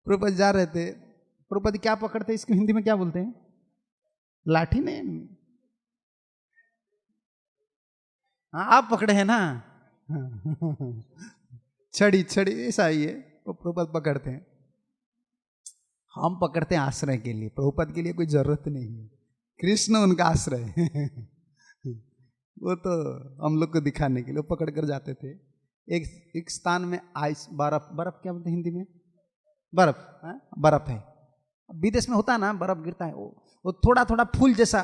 प्रभुपाद जा रहे थे, प्रभुपाद क्या पकड़ते, इसको हिंदी में क्या बोलते हैं? लाठी ने, हाँ आप पकड़े हैं ना, छड़ी ऐसा ही है, तो प्रभुपाद पकड़ते हैं। हम पकड़ते हैं आश्रय के लिए, प्रभुपाद के लिए कोई जरूरत नहीं है, कृष्ण उनका आश्रय है। वो तो हम लोग को दिखाने के लिए पकड़ कर जाते थे। एक स्थान में आइस, बर्फ क्या बोलते हैं हिंदी में? बर्फ है, विदेश में होता है ना, बर्फ गिरता है, वो थोड़ा थोड़ा फूल जैसा,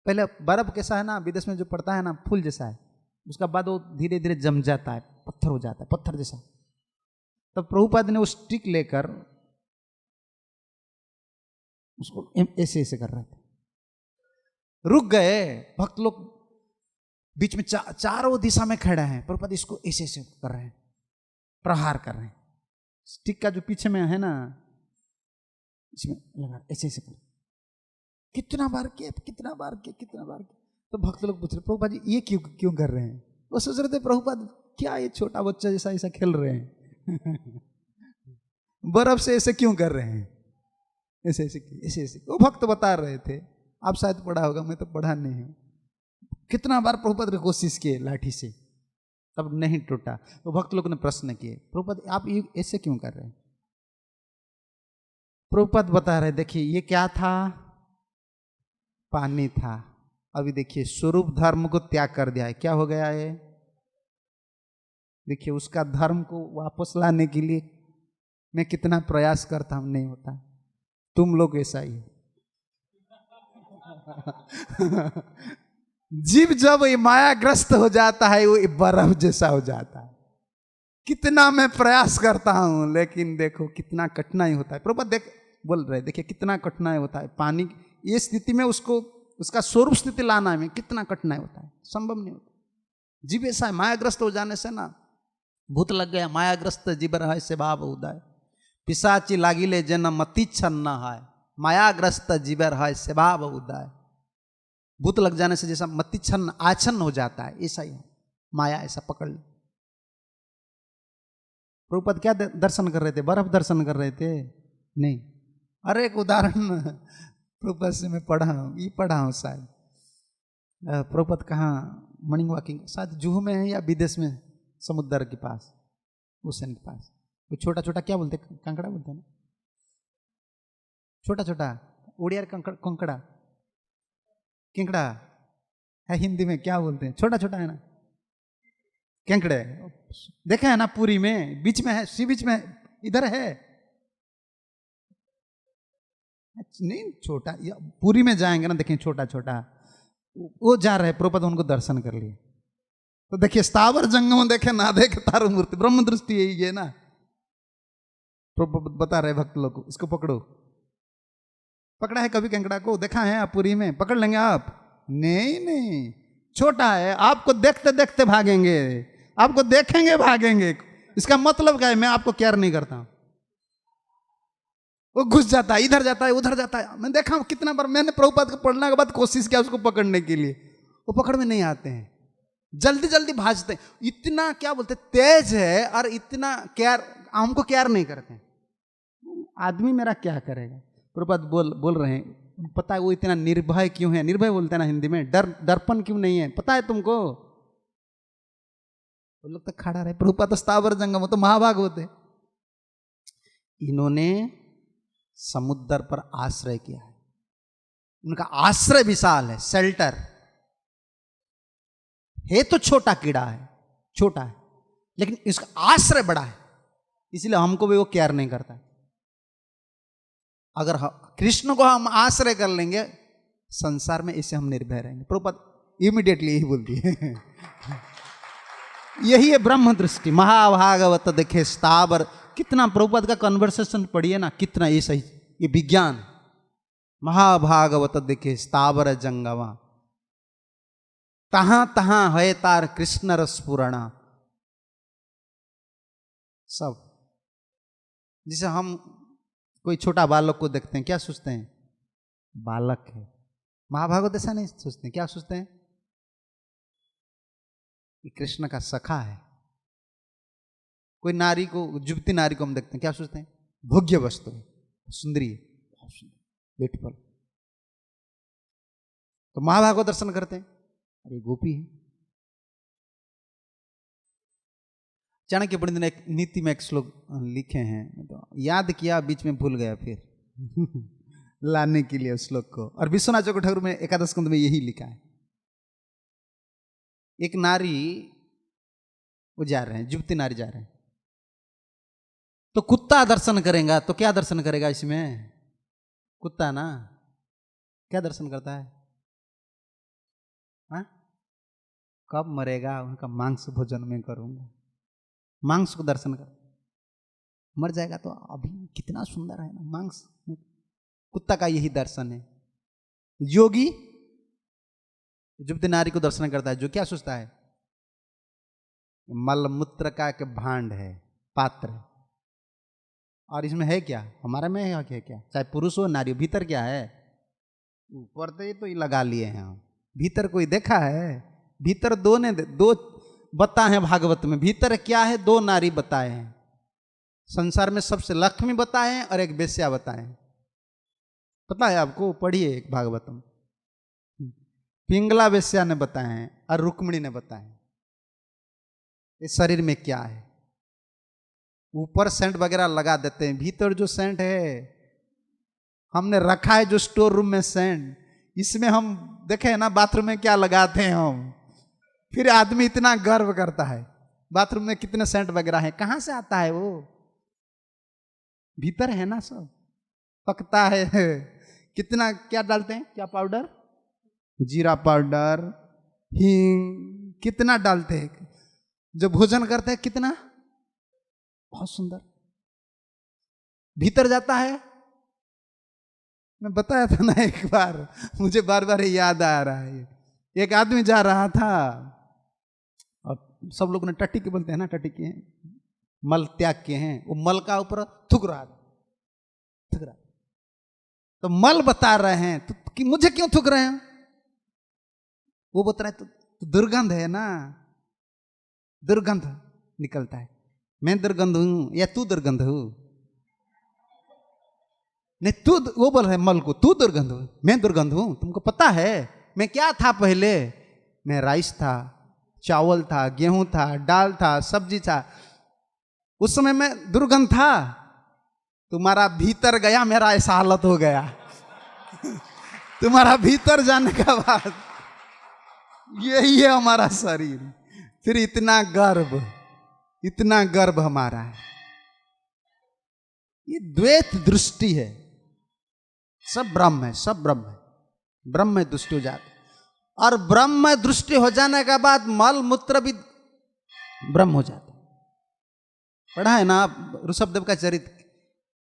पहले बर्फ कैसा है ना, विदेश में जो पड़ता है ना, फूल जैसा है, उसका बाद वो धीरे धीरे जम जाता है, पत्थर हो जाता है, पत्थर जैसा। तो प्रभुपाद ने वो स्टिक लेकर उसको ऐसे ऐसे कर रहे थे, रुक गए। भक्त लोग बीच में चारों दिशा में खड़े हैं, प्रभुपाद इसको ऐसे ऐसे कर रहे हैं, प्रहार कर रहे हैं, स्टिक का जो पीछे में है ना, इसमें लगा ऐसे ऐसे कर, कितना बार किया। तो भक्त लोग पूछ रहे, प्रभुपाद जी ये क्यों कर रहे हैं? वो सोच रहे थे, प्रभुपाद क्या ये छोटा बच्चा जैसा ऐसा खेल रहे हैं बर्फ से ऐसे क्यों कर रहे हैं? ऐसे वो भक्त बता रहे थे, आप शायद पढ़ा होगा, मैं तो पढ़ा नहीं हूं। कितना बार प्रभुपाद ने कोशिश किए लाठी से, तब नहीं टूटा। तो भक्त लोग ने प्रश्न किए, प्रभुपाद आप ये ऐसे क्यों कर रहे हैं? प्रभुपाद बता रहे, देखिए ये क्या था? पानी था। अभी देखिए स्वरूप धर्म को त्याग कर दिया है, क्या हो गया है? देखिए उसका धर्म को वापस लाने के लिए मैं कितना प्रयास करता हूं, नहीं होता। तुम लोग ऐसा ही हो। जीव जब ये मायाग्रस्त हो जाता है वो बर्फ जैसा हो जाता है। कितना मैं प्रयास करता हूं लेकिन देखो कितना कठिनाई होता है। प्रभु देख बोल रहे देखिए कितना कठिनाई होता है। पानी ये स्थिति में उसको उसका स्वरूप स्थिति लाना में कितना कठिनाई होता है, संभव नहीं होता। जीव ऐसा है, मायाग्रस्त हो जाने से ना भूत लग गया। मायाग्रस्त जीव रहा से भाव उदय पिशाची लागिले जन मति छन्न है। मायाग्रस्त जीव रहा से भाव उदय। भूत लग जाने से जैसा मति छन्न आछन्न हो जाता है, ऐसा ही है। माया ऐसा पकड़ ले। प्रभुपद क्या दर्शन कर रहे थे? बर्फ दर्शन कर रहे थे? नहीं। अरे एक उदाहरण प्रभुपद से मैं पढ़ा हूँ शायद। प्रभुपद कहाँ मॉर्निंग वॉकिंग शायद जुहू में है या विदेश में, समुद्र के पास, ओशन के पास। वो छोटा छोटा क्या बोलते, कंकड़ा बोलते हैं ना, छोटा छोटा उड़िया कंकड़ा किंकड़ा है, हिंदी में क्या बोलते हैं? छोटा छोटा है ना, केंकड़े। देखे है ना पुरी में, बीच में है, सी बीच में इधर है नहीं, छोटा। पुरी में जाएंगे ना, देखें छोटा छोटा वो जा रहे। प्रभुपद उनको दर्शन कर लिए। तो देखिए स्थावर जंगम देखे ना देखे तारो मूर्ति, ब्रह्म दृष्टि यही है ना। प्रभुपद बता रहे भक्त लोग को, इसको पकड़ो। पकड़ा है कभी केंकड़ा को? देखा है आप पुरी में? पकड़ लेंगे आप? नहीं, छोटा है। आपको देखते देखते भागेंगे, आपको देखेंगे भागेंगे। इसका मतलब क्या है? मैं आपको केयर नहीं करता हूं। वो घुस जाता है, इधर जाता है, उधर जाता है। मैं देखा हूं कितना बार। मैंने प्रभुपाद को पढ़ने के बाद कोशिश किया उसको पकड़ने के लिए, वो पकड़ में नहीं आते हैं। जल्दी जल्दी भाजते हैं। इतना क्या बोलते तेज है और इतना केयर, हमको केयर नहीं करते। आदमी मेरा क्या करेगा? प्रभुपाद बोल रहे हैं, पता है वो इतना निर्भय क्यों है? निर्भय बोलते हैं ना हिंदी में, दर्पण क्यों नहीं है? पता है तुमको? वो लोग तो खड़ा रहे। प्रभुपाद तो स्थावर जंगम, वो तो महाभाग होते। इन्होंने समुद्र पर आश्रय किया है। उनका आश्रय विशाल है, शेल्टर है। तो छोटा कीड़ा है, छोटा है, लेकिन इसका आश्रय बड़ा है, इसलिए हमको भी वो केयर नहीं करता। अगर कृष्ण को हम आश्रय कर लेंगे संसार में, इससे हम निर्भय रहेंगे। प्रभुपाद इमीडिएटली यही बोलती है। यही है ब्रह्म दृष्टि। महाभागवत देखे स्थावर, कितना प्रभुपाद का कन्वर्सेशन पढ़िए ना, कितना ये सही, ये विज्ञान। महाभागवत देखे स्थावर जंगमा, तहां तहां है तार कृष्ण रस पुराणा। सब जिसे हम कोई छोटा बालक को देखते हैं, क्या सोचते हैं? बालक है। महाभागवत ऐसा नहीं सोचते। क्या सोचते हैं? कि कृष्ण का सखा है। कोई नारी को, युवती नारी को हम देखते हैं, क्या सोचते हैं? भोग्य वस्तु है, सुंदरी है, ब्यूटीफुल। तो महाभागवत दर्शन करते हैं, अरे गोपी है। चाणक्य पंडित ने एक नीति में एक श्लोक लिखे हैं, तो याद किया, बीच में भूल गया फिर लाने के लिए उस श्लोक को। और विश्वनाथ चक्रवर्ती ठाकुर में एकादश स्कंद में यही लिखा है। एक नारी वो जा रहे हैं, युवती नारी जा रहे हैं, तो कुत्ता दर्शन करेगा। तो क्या दर्शन करेगा इसमें? कुत्ता ना। क्या दर्शन करता है? हाँ? कब मरेगा उनका मांस भोजन में करूंगा। मांस को दर्शन कर, मर जाएगा तो अभी कितना सुंदर है ना मांस। कुत्ता का यही दर्शन है। योगी युवती नारी को दर्शन करता है, जो क्या सोचता है? मल मूत्र का के भांड है, पात्र है, और इसमें है क्या? हमारे में है क्या? चाहे पुरुष हो नारी हो, भीतर क्या है? ऊपर तो ये लगा लिए हैं हम, भीतर कोई देखा है? भीतर दो बताए हैं भागवत में। भीतर क्या है? दो नारी बताए हैं। संसार में सबसे लक्ष्मी बताए हैं और एक वेश्या बताए हैं। पता है आपको? पढ़िए एक भागवतम। पिंगला वेश्या ने बताए हैं और रुक्मिणी ने बताए हैं। इस शरीर में क्या है? ऊपर सेंट वगैरह लगा देते हैं, भीतर जो सेंट है हमने रखा है, जो स्टोर रूम में सेंट, इसमें हम देखे ना बाथरूम में क्या लगाते हैं हम। फिर आदमी इतना गर्व करता है, बाथरूम में कितने सेंट वगैरह है, कहाँ से आता है वो? भीतर है ना सब, पकता है। कितना क्या डालते हैं, क्या पाउडर, जीरा पाउडर, हींग, कितना डालते हैं। जब भोजन करते हैं कितना, बहुत सुंदर भीतर जाता है। मैं बताया था ना एक बार, मुझे बार बार याद आ रहा है। एक आदमी जा रहा था और सब लोग ने टट्टी के बोलते हैं ना, टट्टी के मल त्याग के हैं, वो मल का ऊपर थूक रहा था। तो मल बता रहे हैं तो कि मुझे क्यों थूक रहे हैं, वो बता रहे तो दुर्गंध है ना, दुर्गंध निकलता है। मैं दुर्गंध हूं या तू दुर्गंध हूं? नहीं, तू, वो बोल रहे मल को, तू दुर्गंध हूं, मैं दुर्गंध हूं। तुमको पता है मैं क्या था पहले? मैं राइस था, चावल था, गेहूं था, दाल था, सब्जी था। उस समय मैं दुर्गंध था। तुम्हारा भीतर गया, मेरा ऐसा हालत हो गया। तुम्हारा भीतर जाने का बाद यही है हमारा शरीर। फिर इतना गर्व हमारा है। ये द्वैत दृष्टि है। सब ब्रह्म है, सब ब्रह्म है, ब्रह्म में दृष्टि हो जाती। और ब्रह्म में दृष्टि हो जाने के बाद मल मूत्र भी ब्रह्म हो जाता। पढ़ा है ना आप ऋषभदेव का चरित्र?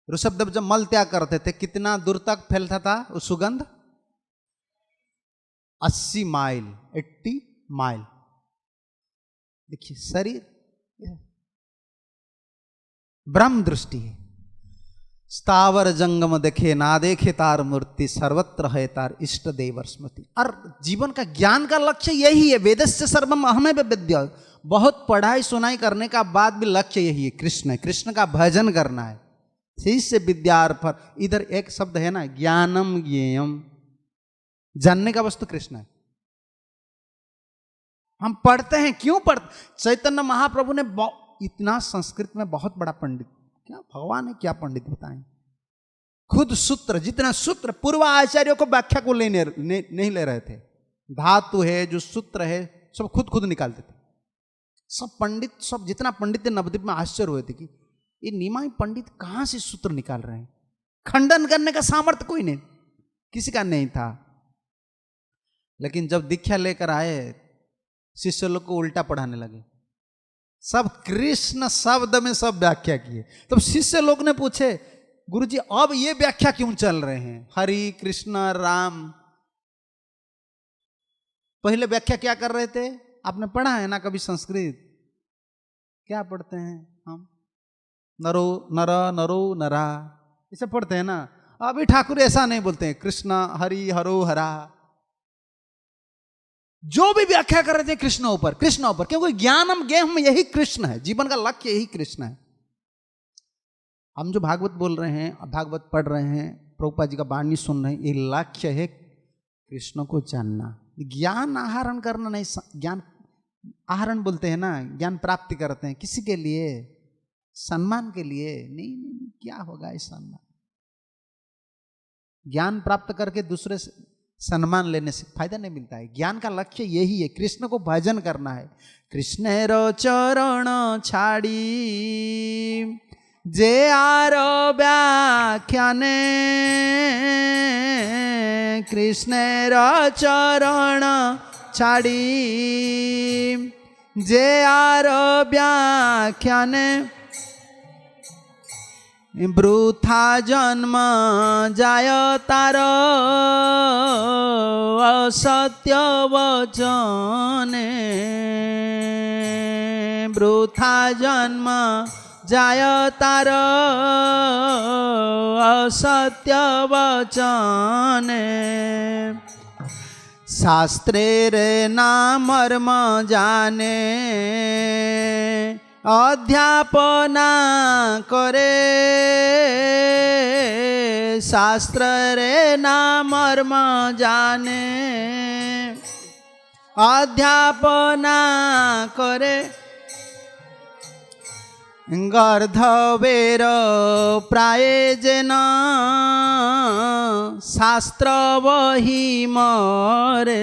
ऋषभदेव जब मल त्याग करते थे कितना दूर तक फैलता था वो सुगंध? 80 माइल। देखिए शरीर ब्रह्म दृष्टि है। स्थावर जंगम देखे ना देखे तार मूर्ति, सर्वत्र है तार इष्ट देवर स्मृति। और जीवन का ज्ञान का लक्ष्य यही है। वेदस्य सर्वम अहमेव विद्या। बहुत पढ़ाई सुनाई करने का बाद भी लक्ष्य यही है, कृष्ण है, कृष्ण का भजन करना है। शिष्य विद्यार्थ, इधर एक शब्द है ना, ज्ञानम ज्ञेयम, जानने का वस्तु कृष्ण है। हम पढ़ते हैं, क्यों पढ़ते? चैतन्य महाप्रभु ने इतना संस्कृत में बहुत बड़ा पंडित, क्या भगवान है, क्या पंडित बताएं। खुद सूत्र, जितना सूत्र पूर्व आचार्यों को व्याख्या को नहीं ले रहे थे। धातु है, जो सूत्र है, सब खुद निकालते थे। सब पंडित, सब जितना पंडित थे नवद्वीप में आश्चर्य हुए थे कि ये निमाई पंडित कहां से सूत्र निकाल रहे हैं। खंडन करने का सामर्थ्य कोई नहीं, किसी का नहीं था। लेकिन जब दीक्षा लेकर आए, शिष्य लोग को उल्टा पढ़ाने लगे। सब कृष्ण शब्द में सब व्याख्या किए। तब शिष्य लोग ने पूछे, गुरुजी अब ये व्याख्या क्यों चल रहे हैं, हरि कृष्ण राम? पहले व्याख्या क्या कर रहे थे? आपने पढ़ा है ना कभी संस्कृत? क्या पढ़ते हैं हम? नरो नर, नरो नरा, इसे पढ़ते हैं ना। अभी ठाकुर ऐसा नहीं बोलते हैं, कृष्ण हरि हरो हरा। जो भी व्याख्या कर रहे थे कृष्ण ऊपर, क्योंकि ज्ञानम ज्ञेयम यही कृष्ण है। जीवन का लक्ष्य यही कृष्ण है। हम जो भागवत बोल रहे हैं, भागवत पढ़ रहे हैं, प्रभुपाद जी का वाणी सुन रहे हैं, ये लक्ष्य है कृष्ण को जानना। ज्ञान आहरण करना नहीं, ज्ञान आहरण बोलते हैं ना, ज्ञान प्राप्ति करते हैं किसी के लिए, सम्मान के लिए नहीं, क्या होगा इस सम्मान? ज्ञान प्राप्त करके दूसरे से सम्मान लेने से फायदा नहीं मिलता है। ज्ञान का लक्ष्य यही है, कृष्ण को भजन करना है। कृष्णेर चरण छाड़ी जे आर व्याख्याने, कृष्णेर चरण छाड़ी जे आर व्याख्याने, वृथा जन्म जाय तार असत्य वचने, वृथा जन्म जाय तार असत्य वचने, शास्त्रे रे ना मर्म जाने, अध्यापना करे, शास्त्र रे ना मर्म जाने, अध्यापना करे, गर्धवेर प्राय जेन शास्त्र वही मरे,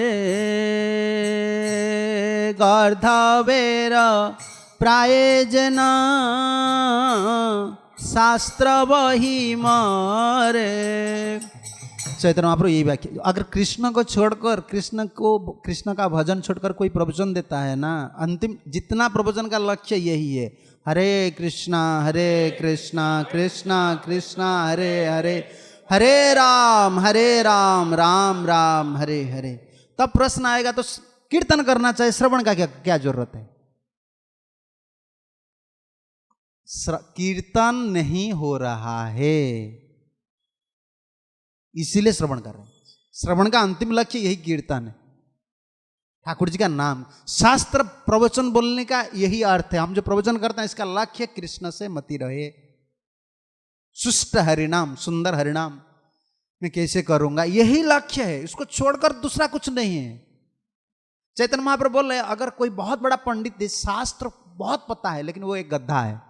गर्धवेर प्राये जना शास्त्र वही मारे। चैतन्य महाप्रभु यही व्याख्या, अगर कृष्ण को छोड़कर, कृष्ण का भजन छोड़कर कोई प्रवचन देता है ना, अंतिम जितना प्रवचन का लक्ष्य यही है, हरे कृष्णा कृष्णा कृष्णा हरे हरे, हरे राम राम राम हरे हरे। तब प्रश्न आएगा तो कीर्तन करना चाहिए, श्रवण का क्या जरूरत है? कीर्तन नहीं हो रहा है, इसीलिए श्रवण कर रहे हैं। श्रवण का अंतिम लक्ष्य यही कीर्तन है, ठाकुर जी का नाम। शास्त्र प्रवचन बोलने का यही अर्थ है। हम जो प्रवचन करते हैं इसका लक्ष्य कृष्ण से मति रहे, सुष्ट हरिनाम, सुंदर हरिनाम मैं कैसे करूंगा, यही लक्ष्य है। इसको छोड़कर दूसरा कुछ नहीं है। चैतन्य महाप्रभु बोल रहे, अगर कोई बहुत बड़ा पंडित है, शास्त्र बहुत पता है, लेकिन वो एक गधा है।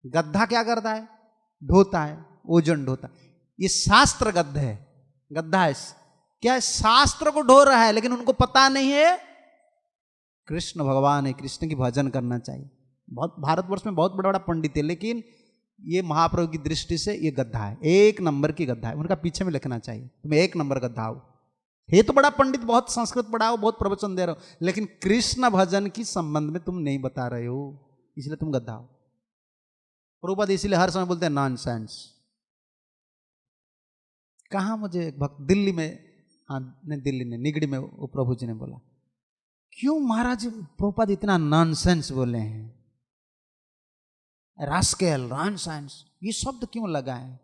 गधा क्या करता है? ढोता है, ओजन ढोता। ये शास्त्र गधा है, गधा है। क्या है? शास्त्र को ढो रहा है, लेकिन उनको पता नहीं है कृष्ण भगवान है, कृष्ण की भजन करना चाहिए। बहुत भारतवर्ष में बहुत बड़ा बड़ा पंडित है, लेकिन ये महाप्रभु की दृष्टि से ये गधा है, एक नंबर की गधा है। उनका पीछे में लिखना चाहिए, तुम एक नंबर गधा हो। ये तो बड़ा पंडित, बहुत संस्कृत पढ़ाओ, बहुत प्रवचन दे रहे हो, लेकिन कृष्ण भजन की संबंध में तुम नहीं बता रहे हो, इसलिए तुम गधा हो। प्रभुपाद इसलिए हर समय बोलते हैं नॉनसेंस। कहा मुझे एक भक्त दिल्ली में, हाँ नहीं दिल्ली में, निगड़ी में, वो प्रभु जी ने बोला, क्यों महाराज प्रभुपाद इतना नॉनसेंस बोले हैं, रास्केल, नॉनसेंस, ये शब्द क्यों लगाए?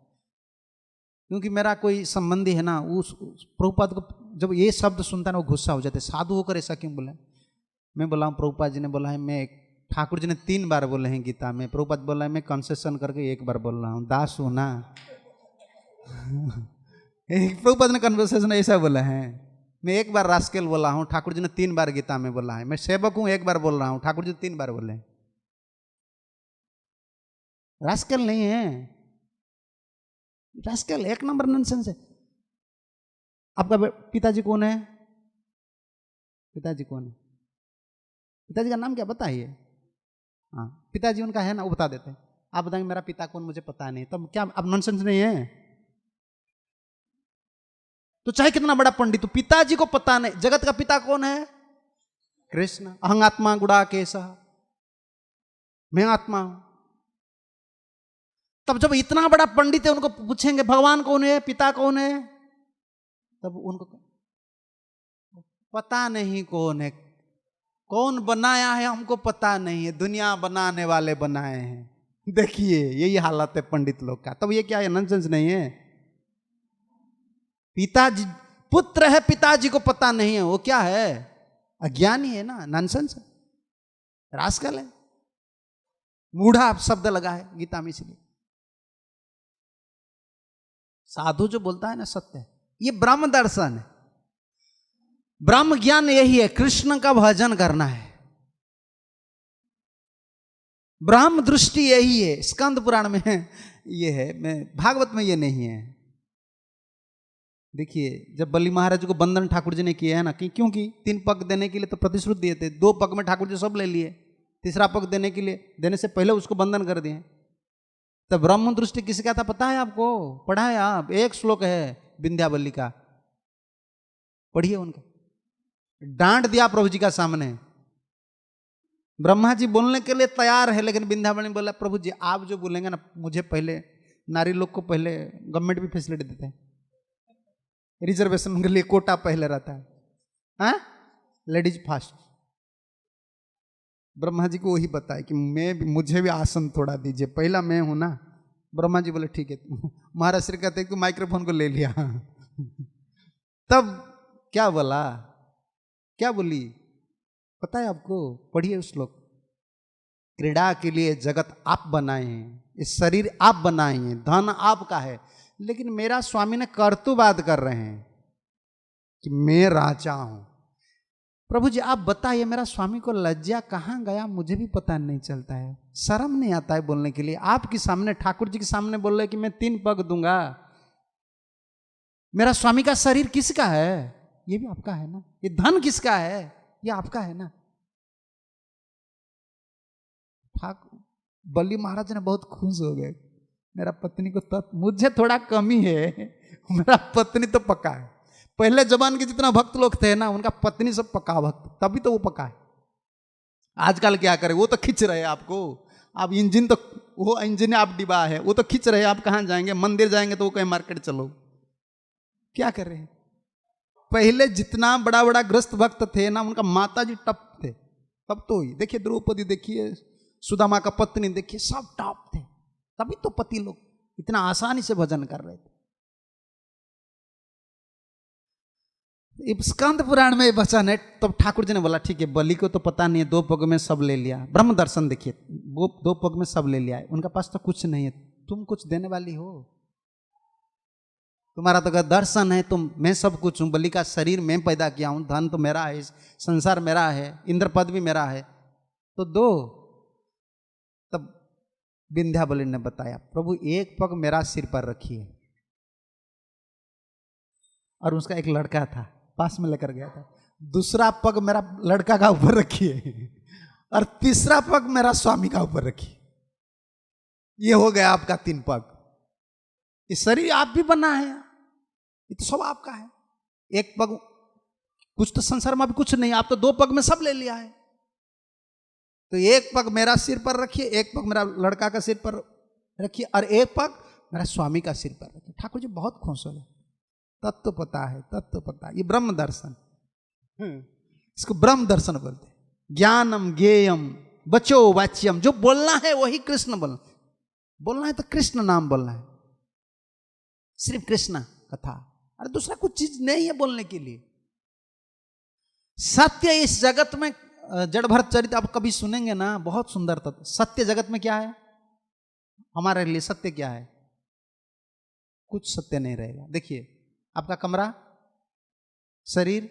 क्योंकि मेरा कोई संबंधी है ना, उस प्रभुपाद को जब ये शब्द सुनता है ना, वो गुस्सा हो जाते, साधु होकर ऐसा क्यों बोला? मैं बोला हूँ प्रभुपाद जी ने बोला है, मैं ठाकुर जी ने 3 बार बोले हैं गीता में, प्रभुपाद बोला है मैं कंसेशन करके 1 बार बोल रहा हूँ, दास हूँ ना। प्रभुपाद ने कन्वर्सेशन ऐसा बोला है, मैं 1 बार रास्केल बोला हूँ, ठाकुर जी ने 3 बार गीता में बोला है। मैं सेवक हूँ, 1 बार बोल रहा हूँ, ठाकुर जी 3 बार बोले। रास्केल नहीं है, रास्केल 1 नंबर नॉनसेंस है। आपका पिताजी कौन है? पिताजी कौन है? पिताजी का नाम क्या बताइए? हाँ, पिताजी उनका है ना, वो बता देते हैं। आप बताएंगे मेरा पिता कौन, मुझे पता नहीं, तब क्या अब नॉनसेंस नहीं है? तो चाहे कितना बड़ा पंडित हो, पिताजी को पता नहीं, जगत का पिता कौन है? कृष्ण। अहंगात्मा गुड़ा केसा, मैं आत्मा हूं। तब जब इतना बड़ा पंडित है, उनको पूछेंगे भगवान कौन है, पिता कौन है, तब उनको पता नहीं कौन है, कौन बनाया है हमको पता नहीं है, दुनिया बनाने वाले बनाए हैं। देखिए यही हालत है पंडित लोग का। तब ये क्या है? नॉनसेंस नहीं है? पिताजी, पुत्र है, पिताजी को पता नहीं है, वो क्या है? अज्ञानी है ना, नॉनसेंस है, रास्कल है, मूढ़ा शब्द लगा है गीता में। इसलिए साधु जो बोलता है ना सत्य है, ये ब्रह्म दर्शन है, ब्रह्म ज्ञान यही है, कृष्ण का भजन करना है, ब्रह्म दृष्टि यही है। स्कंद पुराण में ये है, मैं भागवत में ये नहीं है। देखिए जब बलि महाराज को बंधन ठाकुर जी ने किया है ना, क्योंकि 3 पग देने के लिए तो प्रतिश्रुति दिए थे, 2 पग में ठाकुर जी सब ले लिए, 3रा पग देने के लिए, देने से पहले उसको बंधन कर दिए। तब ब्रह्म दृष्टि किसका था पता है आपको? पढ़ा है आप, 1 श्लोक है विंध्यावली का, पढ़िए उनका। डांट दिया प्रभु जी का सामने, ब्रह्मा जी बोलने के लिए तैयार है, लेकिन विंध्यावली बोला प्रभु जी आप जो बोलेंगे ना, मुझे पहले नारी लोग को पहले गवर्नमेंट भी फैसिलिटी देते हैं, रिजर्वेशन के लिए कोटा पहले रहता है, हाँ लेडीज फास्ट। ब्रह्मा जी को वही बताया कि मुझे भी आसन थोड़ा दीजिए, पहला मैं हूं ना। ब्रह्मा जी बोले ठीक है। महाराज श्री कहते हैं कि माइक्रोफोन को ले लिया। तब क्या बोला, क्या बोली पता है आपको? पढ़िए उस श्लोक। क्रीड़ा के लिए जगत आप बनाए हैं, इस शरीर आप बनाए हैं, धन आपका है, लेकिन मेरा स्वामी ने कर्तुवाद कर रहे हैं कि मैं राजा हूं। प्रभु जी आप बताइए, मेरा स्वामी को लज्जा कहां गया, मुझे भी पता नहीं चलता है, शर्म नहीं आता है बोलने के लिए। आपके सामने, ठाकुर जी के सामने बोल रहे कि मैं 3 पग दूंगा। मेरा स्वामी का शरीर किसका है? ये भी आपका है ना। ये धन किसका है? ये आपका है ना। बलि महाराज ने बहुत खुश हो गए, मेरा पत्नी को तो मुझे थोड़ा कमी है, मेरा पत्नी तो पक्का है। पहले जमाने के जितना भक्त लोग थे ना, उनका पत्नी सब पक्का भक्त, तभी तो वो पक्का है। आजकल क्या करे, वो तो खींच रहे हैं आपको, आप इंजन तो वो इंजन आप डिब्बा है, वो तो खींच रहे हैं, आप कहाँ जाएंगे, मंदिर जाएंगे तो वो कहीं मार्केट चलो, क्या कर रहे हैं। पहले जितना बड़ा बड़ा ग्रस्त भक्त थे ना, उनका माता जी टप थे, तब तो ही देखिए द्रौपदी, देखिए सुदामा का पत्नी, देखिए सब टॉप थे, तभी तो पति लोग इतना आसानी से भजन कर रहे थे। स्कंद पुराण में वचन है, तब ठाकुर जी ने बोला ठीक है, बलि को तो पता नहीं है, 2 पग में सब ले लिया, ब्रह्म दर्शन देखिए, वो 2 पग में सब ले लिया है, उनका पास तो कुछ नहीं है, तुम कुछ देने वाली हो, तुम्हारा तो दर्शन है, तुम, मैं सब कुछ हूं, बलि का शरीर मैं पैदा किया हूं, धन तो मेरा है, संसार मेरा है, इंद्र पद भी मेरा है, तो दो। तब विंध्याबली ने बताया, प्रभु एक पग मेरा सिर पर रखिए, और उसका एक लड़का था पास में लेकर गया था, दूसरा पग मेरा लड़का का ऊपर रखिए, और तीसरा पग मेरा स्वामी का ऊपर रखिए, ये हो गया आपका 3 पग। ये शरीर आप भी बना है, ये तो सब आपका है। एक पग, कुछ तो संसार में भी कुछ नहीं, आप तो 2 पग में सब ले लिया है, तो एक पग मेरा सिर पर रखिए, एक पग मेरा लड़का का सिर पर रखिए, और एक पग मेरा स्वामी का सिर पर रखिए। ठाकुर जी बहुत खुश हो गए, तत्व पता है, तत्व पता है, ये ब्रह्म दर्शन, इसको ब्रह्म दर्शन बोलते हैं। ज्ञानम ज्ञेयम बचो वाच्यम, जो बोलना है वही कृष्ण बोलना है तो कृष्ण नाम बोलना है, सिर्फ कृष्ण कथा, अरे दूसरा कुछ चीज नहीं है बोलने के लिए। सत्य इस जगत में, जड़ भरत चरित आप कभी सुनेंगे ना, बहुत सुंदर तत्व। सत्य जगत में क्या है, हमारे लिए सत्य क्या है, कुछ सत्य नहीं रहेगा। देखिए आपका कमरा, शरीर,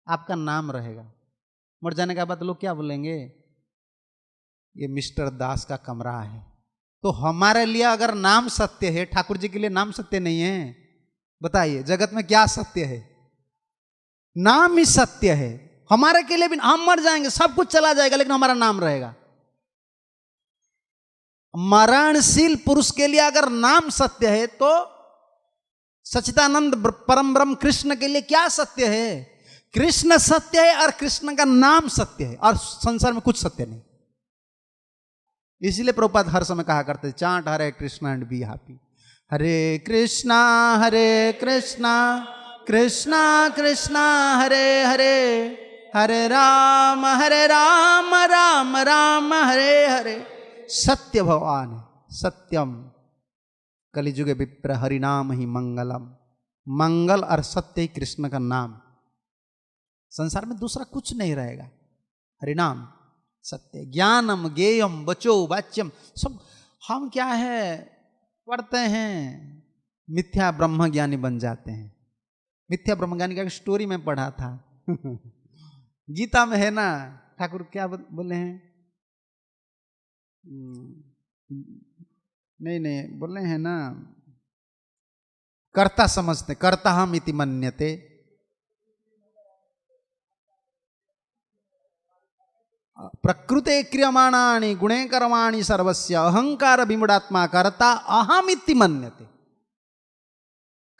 आपका नाम रहेगा, मर जाने के बाद लोग क्या बोलेंगे, ये मिस्टर दास का कमरा है। तो हमारे लिए अगर नाम सत्य है, ठाकुर जी के लिए नाम सत्य नहीं है? बताइए जगत में क्या सत्य है? नाम ही सत्य है। हमारे के लिए भी, हम मर जाएंगे, सब कुछ चला जाएगा, लेकिन हमारा नाम रहेगा। मरणशील पुरुष के लिए अगर नाम सत्य है, तो सच्चिदानंद परम ब्रह्म कृष्ण के लिए क्या सत्य है? कृष्ण सत्य है और कृष्ण का नाम सत्य है, और संसार में कुछ सत्य नहीं। इसलिए प्रभुपाद हर समय कहा करते, chant Hare Krishna and be happy. Hare Krishna Krishna Krishna Hare Hare, Hare Ram Ram Ram Hare Hare. सत्य भगवान है, सत्यम कलिजुगे विप्र हरिनाम ही मंगलम। मंगल और सत्य ही कृष्ण का नाम। संसार में दूसरा कुछ नहीं रहेगा। हरिनाम सत्य, ज्ञानम ज्ञेयम बचो वाच्यम। सब हम क्या है पढ़ते हैं, मिथ्या ब्रह्म ज्ञानी बन जाते हैं। मिथ्या ब्रह्म ज्ञानी का स्टोरी में पढ़ा था गीता में है ना, ठाकुर क्या बोले हैं, नहीं बोले हैं ना, कर्ता समझते, कर्ता हम इति मन्यते। प्रकृते क्रियमाणानि गुणे कर्माणि सर्वस्य अहंकार विमूढ़ात्मा कर्ता अहमिति मन्यते।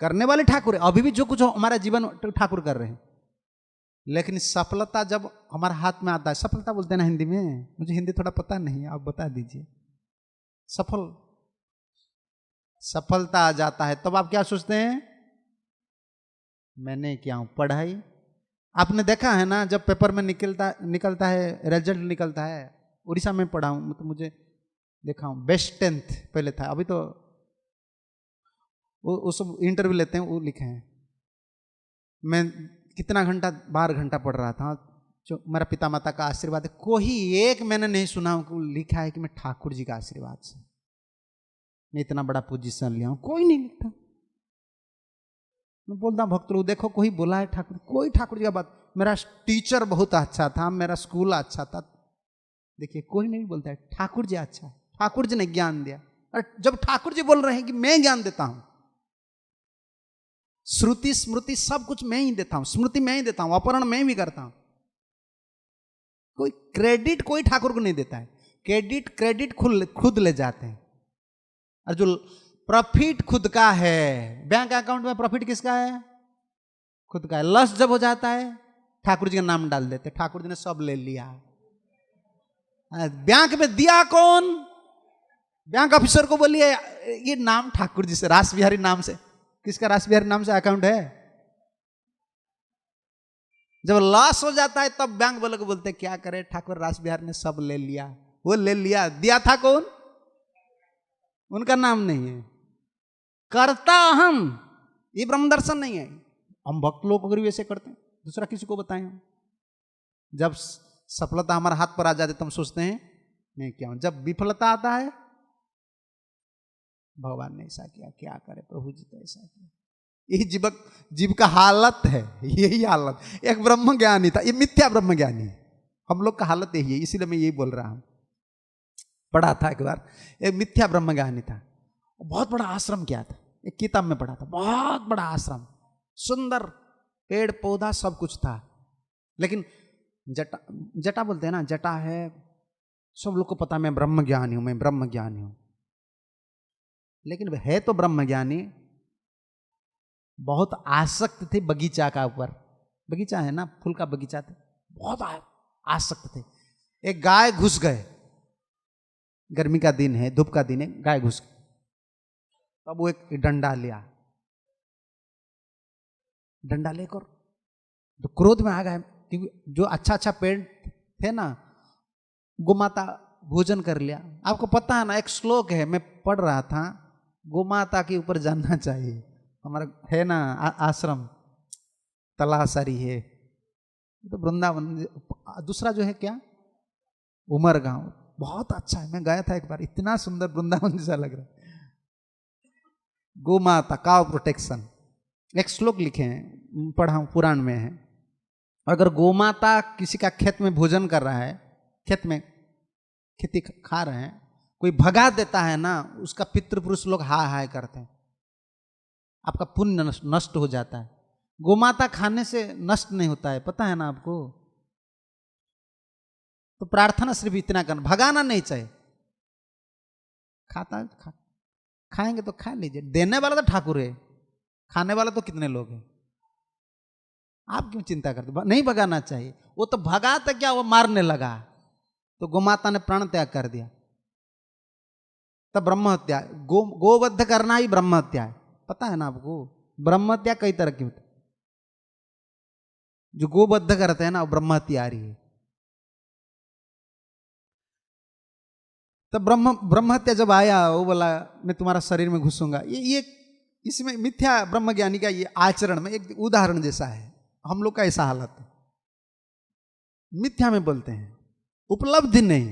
करने वाले ठाकुर है। अभी भी जो कुछ हमारा जीवन ठाकुर कर रहे हैं, लेकिन सफलता जब हमारे हाथ में आता है, सफलता बोलते हैं ना हिंदी में, मुझे हिंदी थोड़ा पता नहीं, आप बता दीजिए। सफलता आ जाता है, तब आप क्या सोचते हैं, मैंने क्या हूं, पढ़ाई। आपने देखा है ना, जब पेपर में निकलता है, रिजल्ट निकलता है, उड़ीसा में पढ़ा हूं, तो मुझे देखा हूं बेस्ट 10th पहले था, अभी तो वो सब इंटरव्यू लेते हैं, वो लिखे हैं। मैं कितना घंटा, 12 घंटा पढ़ रहा था, जो मेरा पिता माता का आशीर्वाद है। कोई एक मैंने नहीं सुना लिखा है कि मैं ठाकुर जी का आशीर्वाद से मैं इतना बड़ा पोजीशन लिया हूं, कोई नहीं लिखता। मैं बोलता हूं भक्त लोग, देखो कोई बोला है ठाकुर, कोई ठाकुर जी का बात। मेरा टीचर बहुत अच्छा था, मेरा स्कूल अच्छा था, देखिए कोई नहीं बोलता है ठाकुर जी अच्छा है, ठाकुर जी ने ज्ञान दिया। और जब ठाकुर जी बोल रहे हैं कि मैं ज्ञान देता हूं, श्रुति स्मृति सब कुछ मैं ही देता हूं, स्मृति मैं ही देता हूं, अपहरण मैं भी करता हूं, कोई क्रेडिट कोई ठाकुर को नहीं देता है। क्रेडिट क्रेडिट खुद ले जाते हैं, और जो प्रॉफिट खुद का है, बैंक अकाउंट में प्रॉफिट किसका है? खुद का है। लॉस जब हो जाता है ठाकुर जी का नाम डाल देते, ठाकुर जी ने सब ले लिया। बैंक में दिया कौन? बैंक ऑफिसर को बोलिए ये नाम ठाकुर जी से, रास बिहारी नाम से। किसका रास बिहारी नाम से अकाउंट है? जब लॉस हो जाता है तब बैंक वाले को बोलते क्या करे, ठाकुर रास बिहारी ने सब ले लिया। वो ले लिया, दिया था कौन? उनका नाम नहीं है। करता हम, ये ब्रह्म दर्शन नहीं है। हम भक्त लोग अगर वैसे करते हैं, दूसरा किसी को बताएं हम। जब सफलता हमारे हाथ पर आ जाती तो हम सोचते हैं मैं क्या हूं। जब विफलता आता है भगवान ने ऐसा किया, क्या करे प्रभु जी तो ऐसा किया। यही जीव का हालत है, यही हालत। एक ब्रह्म ज्ञानी था, ये मिथ्या ब्रह्म ज्ञानी है। हम लोग का हालत यही है, इसीलिए मैं यही बोल रहा हूं। पढ़ा था एक बार, एक मिथ्या ब्रह्म ज्ञानी था, बहुत बड़ा आश्रम किया था, एक किताब में पढ़ा था। बहुत बड़ा आश्रम, सुंदर पेड़ पौधा सब कुछ था, लेकिन जटा जटा बोलते हैं ना, जटा है, सब लोग को पता मैं ब्रह्म ज्ञानी हूं, मैं ब्रह्म ज्ञानी हूं। लेकिन है तो ब्रह्म ज्ञानी, बहुत आसक्त थे बगीचा का ऊपर। बगीचा है ना, फूल का बगीचा थे, बहुत आसक्त थे। एक गाय घुस गए, गर्मी का दिन है, धूप का दिन है, गाय घुस गई। तब वो एक डंडा लिया, डंडा लेकर तो क्रोध में आ गए, क्योंकि जो अच्छा अच्छा पेड़ थे ना, गोमाता भोजन कर लिया। आपको पता है ना, एक श्लोक है, मैं पढ़ रहा था, गोमाता के ऊपर जानना चाहिए। हमारा है ना आश्रम तलासरी है, तो वृंदावन। दूसरा जो है क्या, उमरगांव, बहुत अच्छा है। मैं गया था एक बार, इतना सुंदर वृंदावन जैसा लग रहा है। गोमाता, काव प्रोटेक्शन, एक श्लोक लिखे हैं, पढ़ा हूं, पुराण में है। अगर गोमाता किसी का खेत में भोजन कर रहा है, खेत में खेती खा रहे हैं, कोई भगा देता है ना, उसका पितृपुरुष लोग हाय हाय करते हैं, आपका पुण्य नष्ट हो जाता है। गोमाता खाने से नष्ट नहीं होता है, पता है ना आपको। तो प्रार्थना सिर्फ इतना करना, भगाना नहीं चाहिए। खाएंगे तो खा लीजिए, देने वाला तो ठाकुर है, खाने वाला तो कितने लोग हैं। आप क्यों चिंता करते? नहीं भगाना चाहिए। वो तो भगा तो क्या, वो मारने लगा, तो गोमाता ने प्राण त्याग कर दिया, तब ब्रह्म हत्या। गोवध करना ही ब्रह्म हत्या है, पता है ना आपको। ब्रह्म हत्या कई तरह की होती है, जो गोवध करते हैं ना, वो ब्रह्म हत्या आ रही है। तब ब्रह्म हत्या जब आया, वो बोला मैं तुम्हारा शरीर में घुसूंगा। ये इसमें मिथ्या ब्रह्म ज्ञानी का ये आचरण में एक उदाहरण जैसा है। हम लोग का ऐसा हालत है, मिथ्या में बोलते हैं, उपलब्धि नहीं।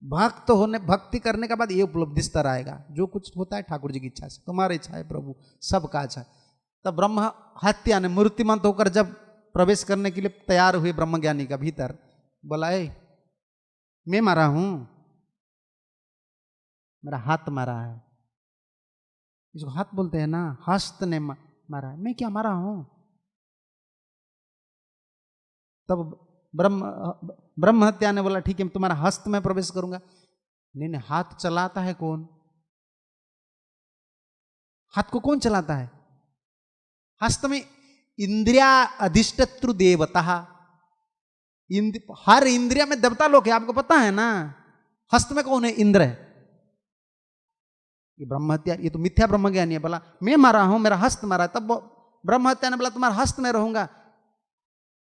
भक्त होने, भक्ति करने के बाद ये उपलब्धि स्तर आएगा। जो कुछ होता है ठाकुर जी की इच्छा से, तुम्हारी इच्छा है प्रभु, सबका अच्छा। तब ब्रह्म हत्या ने मूर्तिमंत होकर जब प्रवेश करने के लिए तैयार हुए ब्रह्म ज्ञानी का भीतर, बोला मैं मारा हूं, मेरा हाथ मारा है। इसको हाथ बोलते हैं ना, हस्त ने मारा है, मैं क्या मारा हूं। तब ब्रह्म हत्या ने बोला ठीक है, तुम्हारा हस्त में प्रवेश करूंगा। नहीं नहीं, हाथ चलाता है कौन? हाथ को कौन चलाता है? हस्त में इंद्रिया अधिष्ठतृ देवता, हर इंद्रिया में देवता लोग है, आपको पता है ना। हस्त में कौन है? इंद्र है। ये ब्रह्म हत्या, ये तो मिथ्या ब्रह्म ज्ञानी है। बोला मैं मारा हूं, मेरा हस्त मारा है। तब ब्रह्म हत्या ने बोला तुम्हारा हस्त में रहूंगा।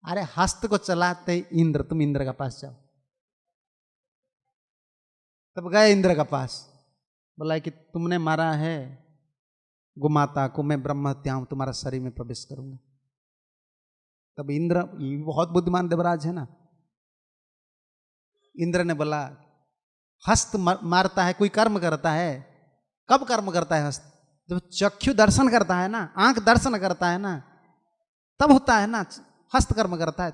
अरे हस्त को चलाते इंद्र, तुम इंद्र का पास जाओ। तब गए इंद्र का पास, बोला कि तुमने मारा है गोमाता को, मैं ब्रह्म हत्या हूं, तुम्हारा शरीर में प्रवेश करूंगा। तब इंद्र, ये बहुत बुद्धिमान देवराज है ना, इंद्र ने बोला हस्त मारता है, कोई कर्म करता है, कब कर्म करता है हस्त? जब चक्षु दर्शन करता है ना, आंख दर्शन करता है ना, तब होता है ना, हस्त कर्म करता है।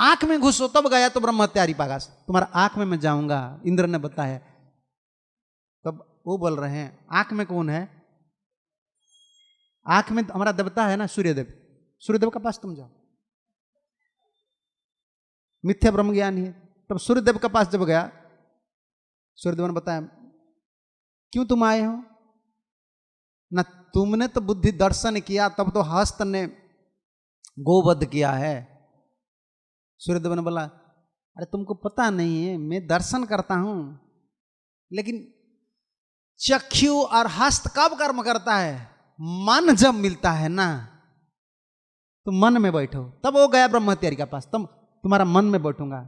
आंख में घुसो तब गया तो ब्रह्म हत्यारी पागास, तुम्हारा आंख में मैं जाऊंगा, इंद्र ने बताया। तब वो बोल रहे हैं आंख में कौन है? आंख में हमारा देवता है ना, सूर्यदेव। सूर्यदेव के पास तुम जाओ। मिथ्या ब्रह्म ज्ञान ही है। तब सूर्यदेव के पास जब गया, सूर्यदेव ने बताया क्यों तुम आए हो, ना तुमने तो बुद्धि दर्शन किया, तब तो हस्त ने गोवध किया है। सूर्यदेव ने बोला अरे तुमको पता नहीं है, मैं दर्शन करता हूं, लेकिन चक्षु और हस्त कब कर्म करता है, मन जब मिलता है ना, तो मन में बैठो। तब वो गया ब्रह्म हत्यारी के पास, तब तुम्हारा मन में बैठूंगा।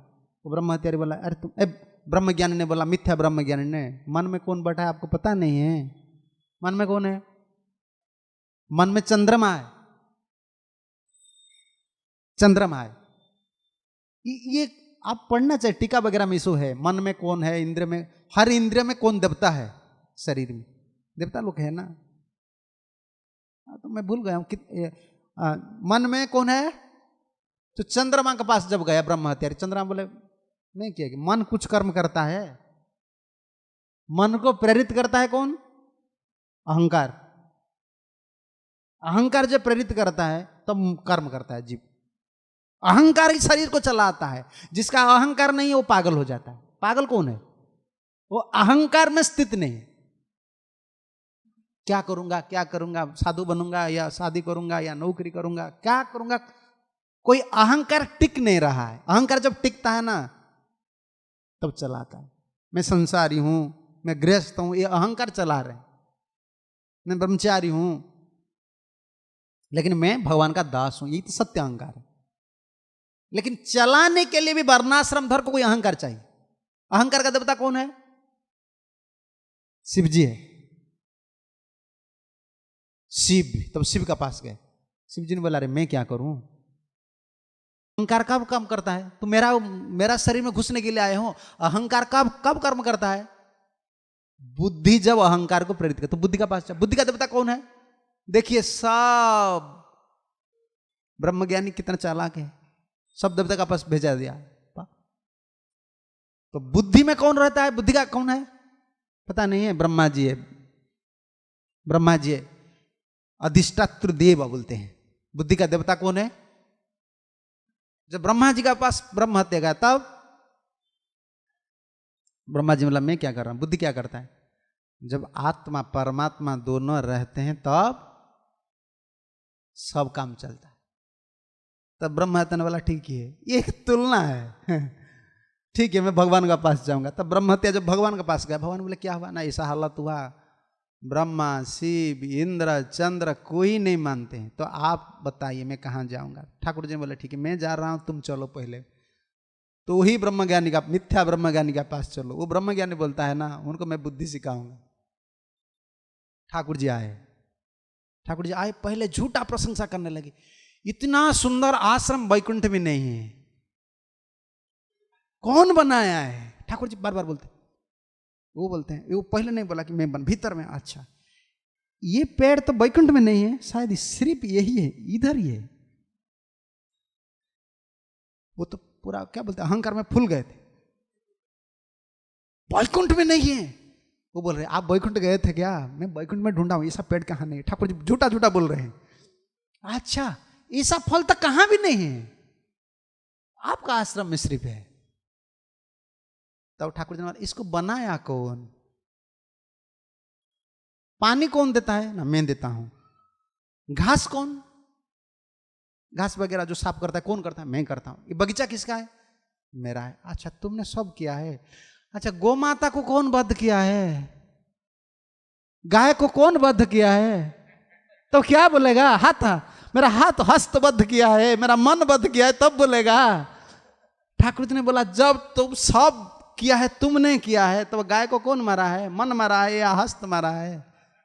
वो ब्रह्म हत्यारी बोला अरे तुम, ब्रह्म ज्ञानी ने बोला, मिथ्या ब्रह्म ज्ञानी ने, मन में कौन बैठा है आपको पता नहीं है? मन में कौन है? मन में चंद्रमा है, चंद्रमा है। ये आप पढ़ना चाहिए, टीका वगैरह में इसो है, मन में कौन है, इंद्रिय में, हर इंद्रिय में कौन देवता है, शरीर में देवता लोग है ना। तो मैं भूल गया हूं मन में कौन है। तो चंद्रमा के पास जब गया ब्रह्म हत्यारी, चंद्रमा बोले नहीं किया कि मन कुछ कर्म करता है, मन को प्रेरित करता है कौन? अहंकार। अहंकार जब प्रेरित करता है तब कर्म करता है जीव। अहंकार ही शरीर को चलाता है, जिसका अहंकार नहीं है वो पागल हो जाता है। पागल कौन है? वो अहंकार में स्थित नहीं। क्या करूंगा क्या करूंगा, साधु बनूंगा या शादी करूंगा या नौकरी करूंगा, क्या करूंगा, कोई अहंकार टिक नहीं रहा है। अहंकार जब टिकता है ना तब चलाता है। मैं संसारी हूं, मैं गृहस्थ हूं, ये अहंकार चला रहे। मैं ब्रह्मचारी हूं लेकिन मैं भगवान का दास हूं, यही तो सत्य अहंकार है। लेकिन चलाने के लिए भी वर्णाश्रम धर्म को कोई अहंकार चाहिए। अहंकार का देवता कौन है? शिव जी है। शिव, तब शिव का पास गए, शिव जी ने बोला अरे मैं क्या करूं, अहंकार कब काम करता है? तो मेरा शरीर में घुसने के लिए आए हो। अहंकार कब कर्म करता है? बुद्धि जब अहंकार को प्रेरित करता। तो बुद्धि का पास, बुद्धि का देवता कौन है? देखिए सब ब्रह्मज्ञानी कितना चालाक है, सब देवता का पास भेजा दिया। तो बुद्धि में कौन रहता है? बुद्धि का कौन है पता नहीं है? ब्रह्मा जी है। ब्रह्मा जी है, अधिष्ठातृ देव बोलते हैं। बुद्धि का देवता कौन है? जब ब्रह्मा जी का पास ब्रह्म हत्या गया तब ब्रह्मा जी मतलब मैं क्या कर रहा हूं, बुद्धि क्या करता है? जब आत्मा परमात्मा दोनों रहते हैं तब सब काम चलता है। तब ब्रह्म हत्या ने बोला ठीक है, ये तुलना है ठीक है मैं भगवान का पास जाऊंगा। तब ब्रह्म हत्या जब भगवान के पास गया, भगवान बोले क्या हुआ ना, ऐसा हालत हुआ, ब्रह्मा शिव इंद्र चंद्र कोई नहीं मानते हैं, तो आप बताइए मैं कहाँ जाऊंगा। ठाकुर जी बोले ठीक है मैं जा रहा हूं, तुम चलो पहले। तो वही ब्रह्मज्ञानी का, मिथ्या ब्रह्मज्ञानी के पास चलो। वो ब्रह्मज्ञानी बोलता है ना, उनको मैं बुद्धि सिखाऊंगा। ठाकुर जी आए, ठाकुर जी आए, पहले झूठा प्रशंसा करने लगे, इतना सुंदर आश्रम वैकुंठ में नहीं है, कौन बनाया है? ठाकुर जी बार बार बोलते, वो बोलते हैं, वो पहले नहीं बोला कि मैं भीतर में, अच्छा ये पेड़ तो वैकुंठ में नहीं है, शायद सिर्फ यही है, इधर ही है। वो तो पूरा क्या बोलते हैं, अहंकार में फूल गए थे, वैकुंठ में नहीं है। वो बोल रहे आप वैकुंठ गए थे क्या? मैं वैकुंठ में ढूंढा हूं, ऐसा पेड़ कहां नहीं। ठाकुर जी झूठा झूठा बोल रहे हैं। अच्छा ऐसा फल तो कहां भी नहीं है, आपका आश्रम में सिर्फ है। तब ठाकुर जी ने इसको बनाया कौन? पानी कौन देता है ना, मैं देता हूं। घास कौन, घास वगैरह जो साफ करता है कौन करता है? मैं करता हूं। ये बगीचा किसका है? मेरा है। अच्छा तुमने सब किया है। अच्छा गौ माता को कौन वध किया है? गाय को कौन वध किया है? तो क्या बोलेगा? हाथ, मेरा हाथ हस्त वध किया है, मेरा मन वध किया है, तब बोलेगा। ठाकुर जी ने बोला जब तुम सब किया है, तुमने किया है, तब गाय को कौन मारा है? मन मारा है या हस्त मारा है?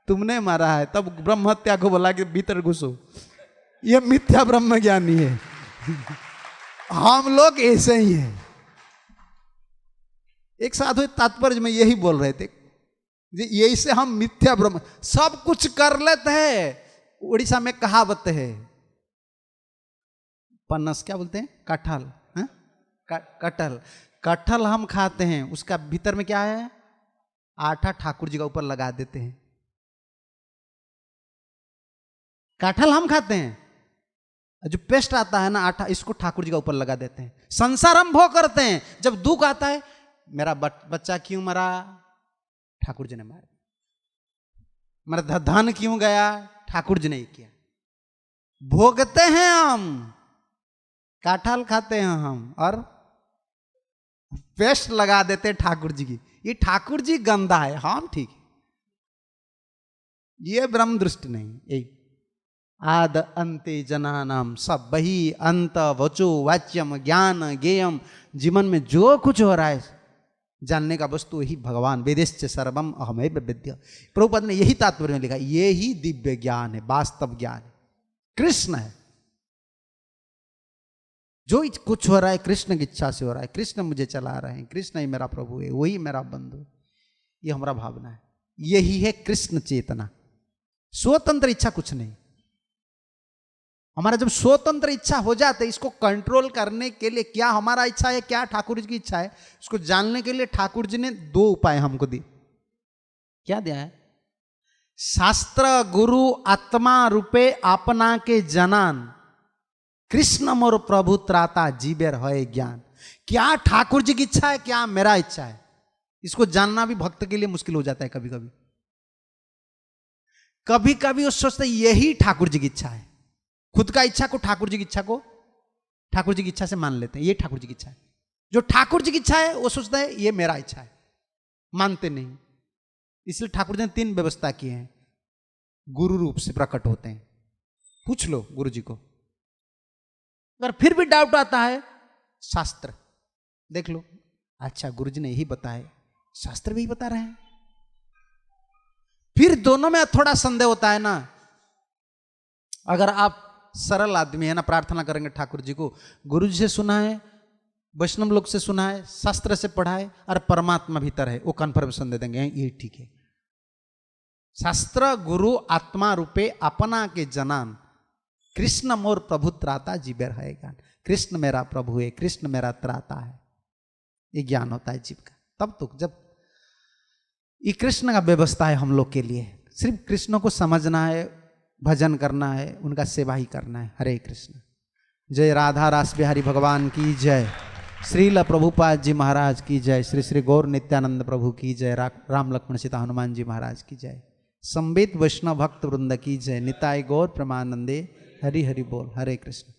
तुमने मारा है। तब ब्रह्म हत्या को बोला कि भीतर घुसो। ये मिथ्या ब्रह्म ज्ञानी है हम लोग ऐसे ही हैं। एक साधु तात्पर्य में यही बोल रहे थे, यही से हम मिथ्या ब्रह्म सब कुछ कर लेते हैं। उड़ीसा में कहावत है, पन्नस क्या बोलते हैं, कटहल, कटहल, कटहल हम खाते हैं, उसका भीतर में क्या है? आटा ठाकुर जी का ऊपर लगा देते हैं। कटहल हम खाते हैं, जो पेस्ट आता है ना आटा, इसको ठाकुर जी का ऊपर लगा देते हैं। संसार हम भोग करते हैं, जब दुख आता है, मेरा बच्चा क्यों मरा, ठाकुर जी ने मारा। मेरा धन क्यों गया, ठाकुर जी ने ही किया। भोगते हैं हम, काठल खाते हैं हम, और पेस्ट लगा देते हैं ठाकुर जी की। ये ठाकुर जी गंदा है, हम ठीक है। ये ब्रह्म दृष्टि नहीं। यही आद अंते जनानाम सब बही अंत वचो वाच्यम ज्ञान गेयम। जीवन में जो कुछ हो रहा है जानने का वस्तु यही भगवान। वेदेश्च सर्वम अहमेव विद्या। प्रभुपाद ने यही तात्पर्य में लिखा, ये ही दिव्य ज्ञान है, वास्तव ज्ञान है, कृष्ण है। जो कुछ हो रहा है कृष्ण की इच्छा से हो रहा है, कृष्ण मुझे चला रहे हैं, कृष्ण ही मेरा प्रभु है, वही मेरा बंधु है। ये हमारा भावना है, यही है कृष्ण चेतना। स्वतंत्र इच्छा कुछ नहीं। हमारा जब स्वतंत्र इच्छा हो जाते, इसको कंट्रोल करने के लिए क्या हमारा इच्छा है, क्या ठाकुर जी की इच्छा है, उसको जानने के लिए ठाकुर जी ने 2 उपाय हमको दिए। क्या दिया है? शास्त्र गुरु आत्मा रूपे अपना के जनान कृष्ण मोर प्रभु त्राता जीवेर है ज्ञान। क्या ठाकुर जी की इच्छा है, क्या मेरा इच्छा है, इसको जानना भी भक्त के लिए मुश्किल हो जाता है। कभी कभी कभी कभी वो सोचते यही ठाकुर जी की इच्छा है। खुद का इच्छा को ठाकुर जी की इच्छा को ठाकुर जी की इच्छा से मान लेते हैं, ये ठाकुर जी की इच्छा है। जो ठाकुर जी की इच्छा है वो सोचता है ये मेरा इच्छा है, मानते नहीं। इसलिए ठाकुर जी ने 3 व्यवस्था की है। गुरु रूप से प्रकट होते हैं, पूछ लो गुरु जी को। अगर फिर भी डाउट आता है, शास्त्र देख लो। अच्छा गुरु जी ने यही बताया, शास्त्र भी यही बता रहे हैं। फिर दोनों में थोड़ा संदेह होता है ना। अगर आप सरल आदमी है ना, प्रार्थना करेंगे ठाकुर जी को, गुरु जी से सुना है, वैष्णव लोग से सुना है, शास्त्र से पढ़ा है, और परमात्मा भीतर है, वो कन्फर्मेशन दे देंगे ये ठीक है। शास्त्र गुरु आत्मा रूपे अपना के जनान कृष्ण मोर प्रभु त्राता जीवेर है ज्ञान। कृष्ण मेरा प्रभु है, कृष्ण मेरा त्राता है, ये ज्ञान होता है जीव का। तब तो जब ये कृष्ण का व्यवस्था है हम लोग के लिए, सिर्फ कृष्ण को समझना है, भजन करना है, उनका सेवा ही करना है। हरे कृष्ण। जय राधा रास बिहारी भगवान की जय। श्रील प्रभुपाद जी महाराज की जय। श्री श्री गौर नित्यानंद प्रभु की जय। राम लक्ष्मण सीता हनुमान जी महाराज की जय। संबित वैष्णव भक्त वृंद की जय। निताय गौर प्रमानंदे। हरि हरि बोल। हरे कृष्ण।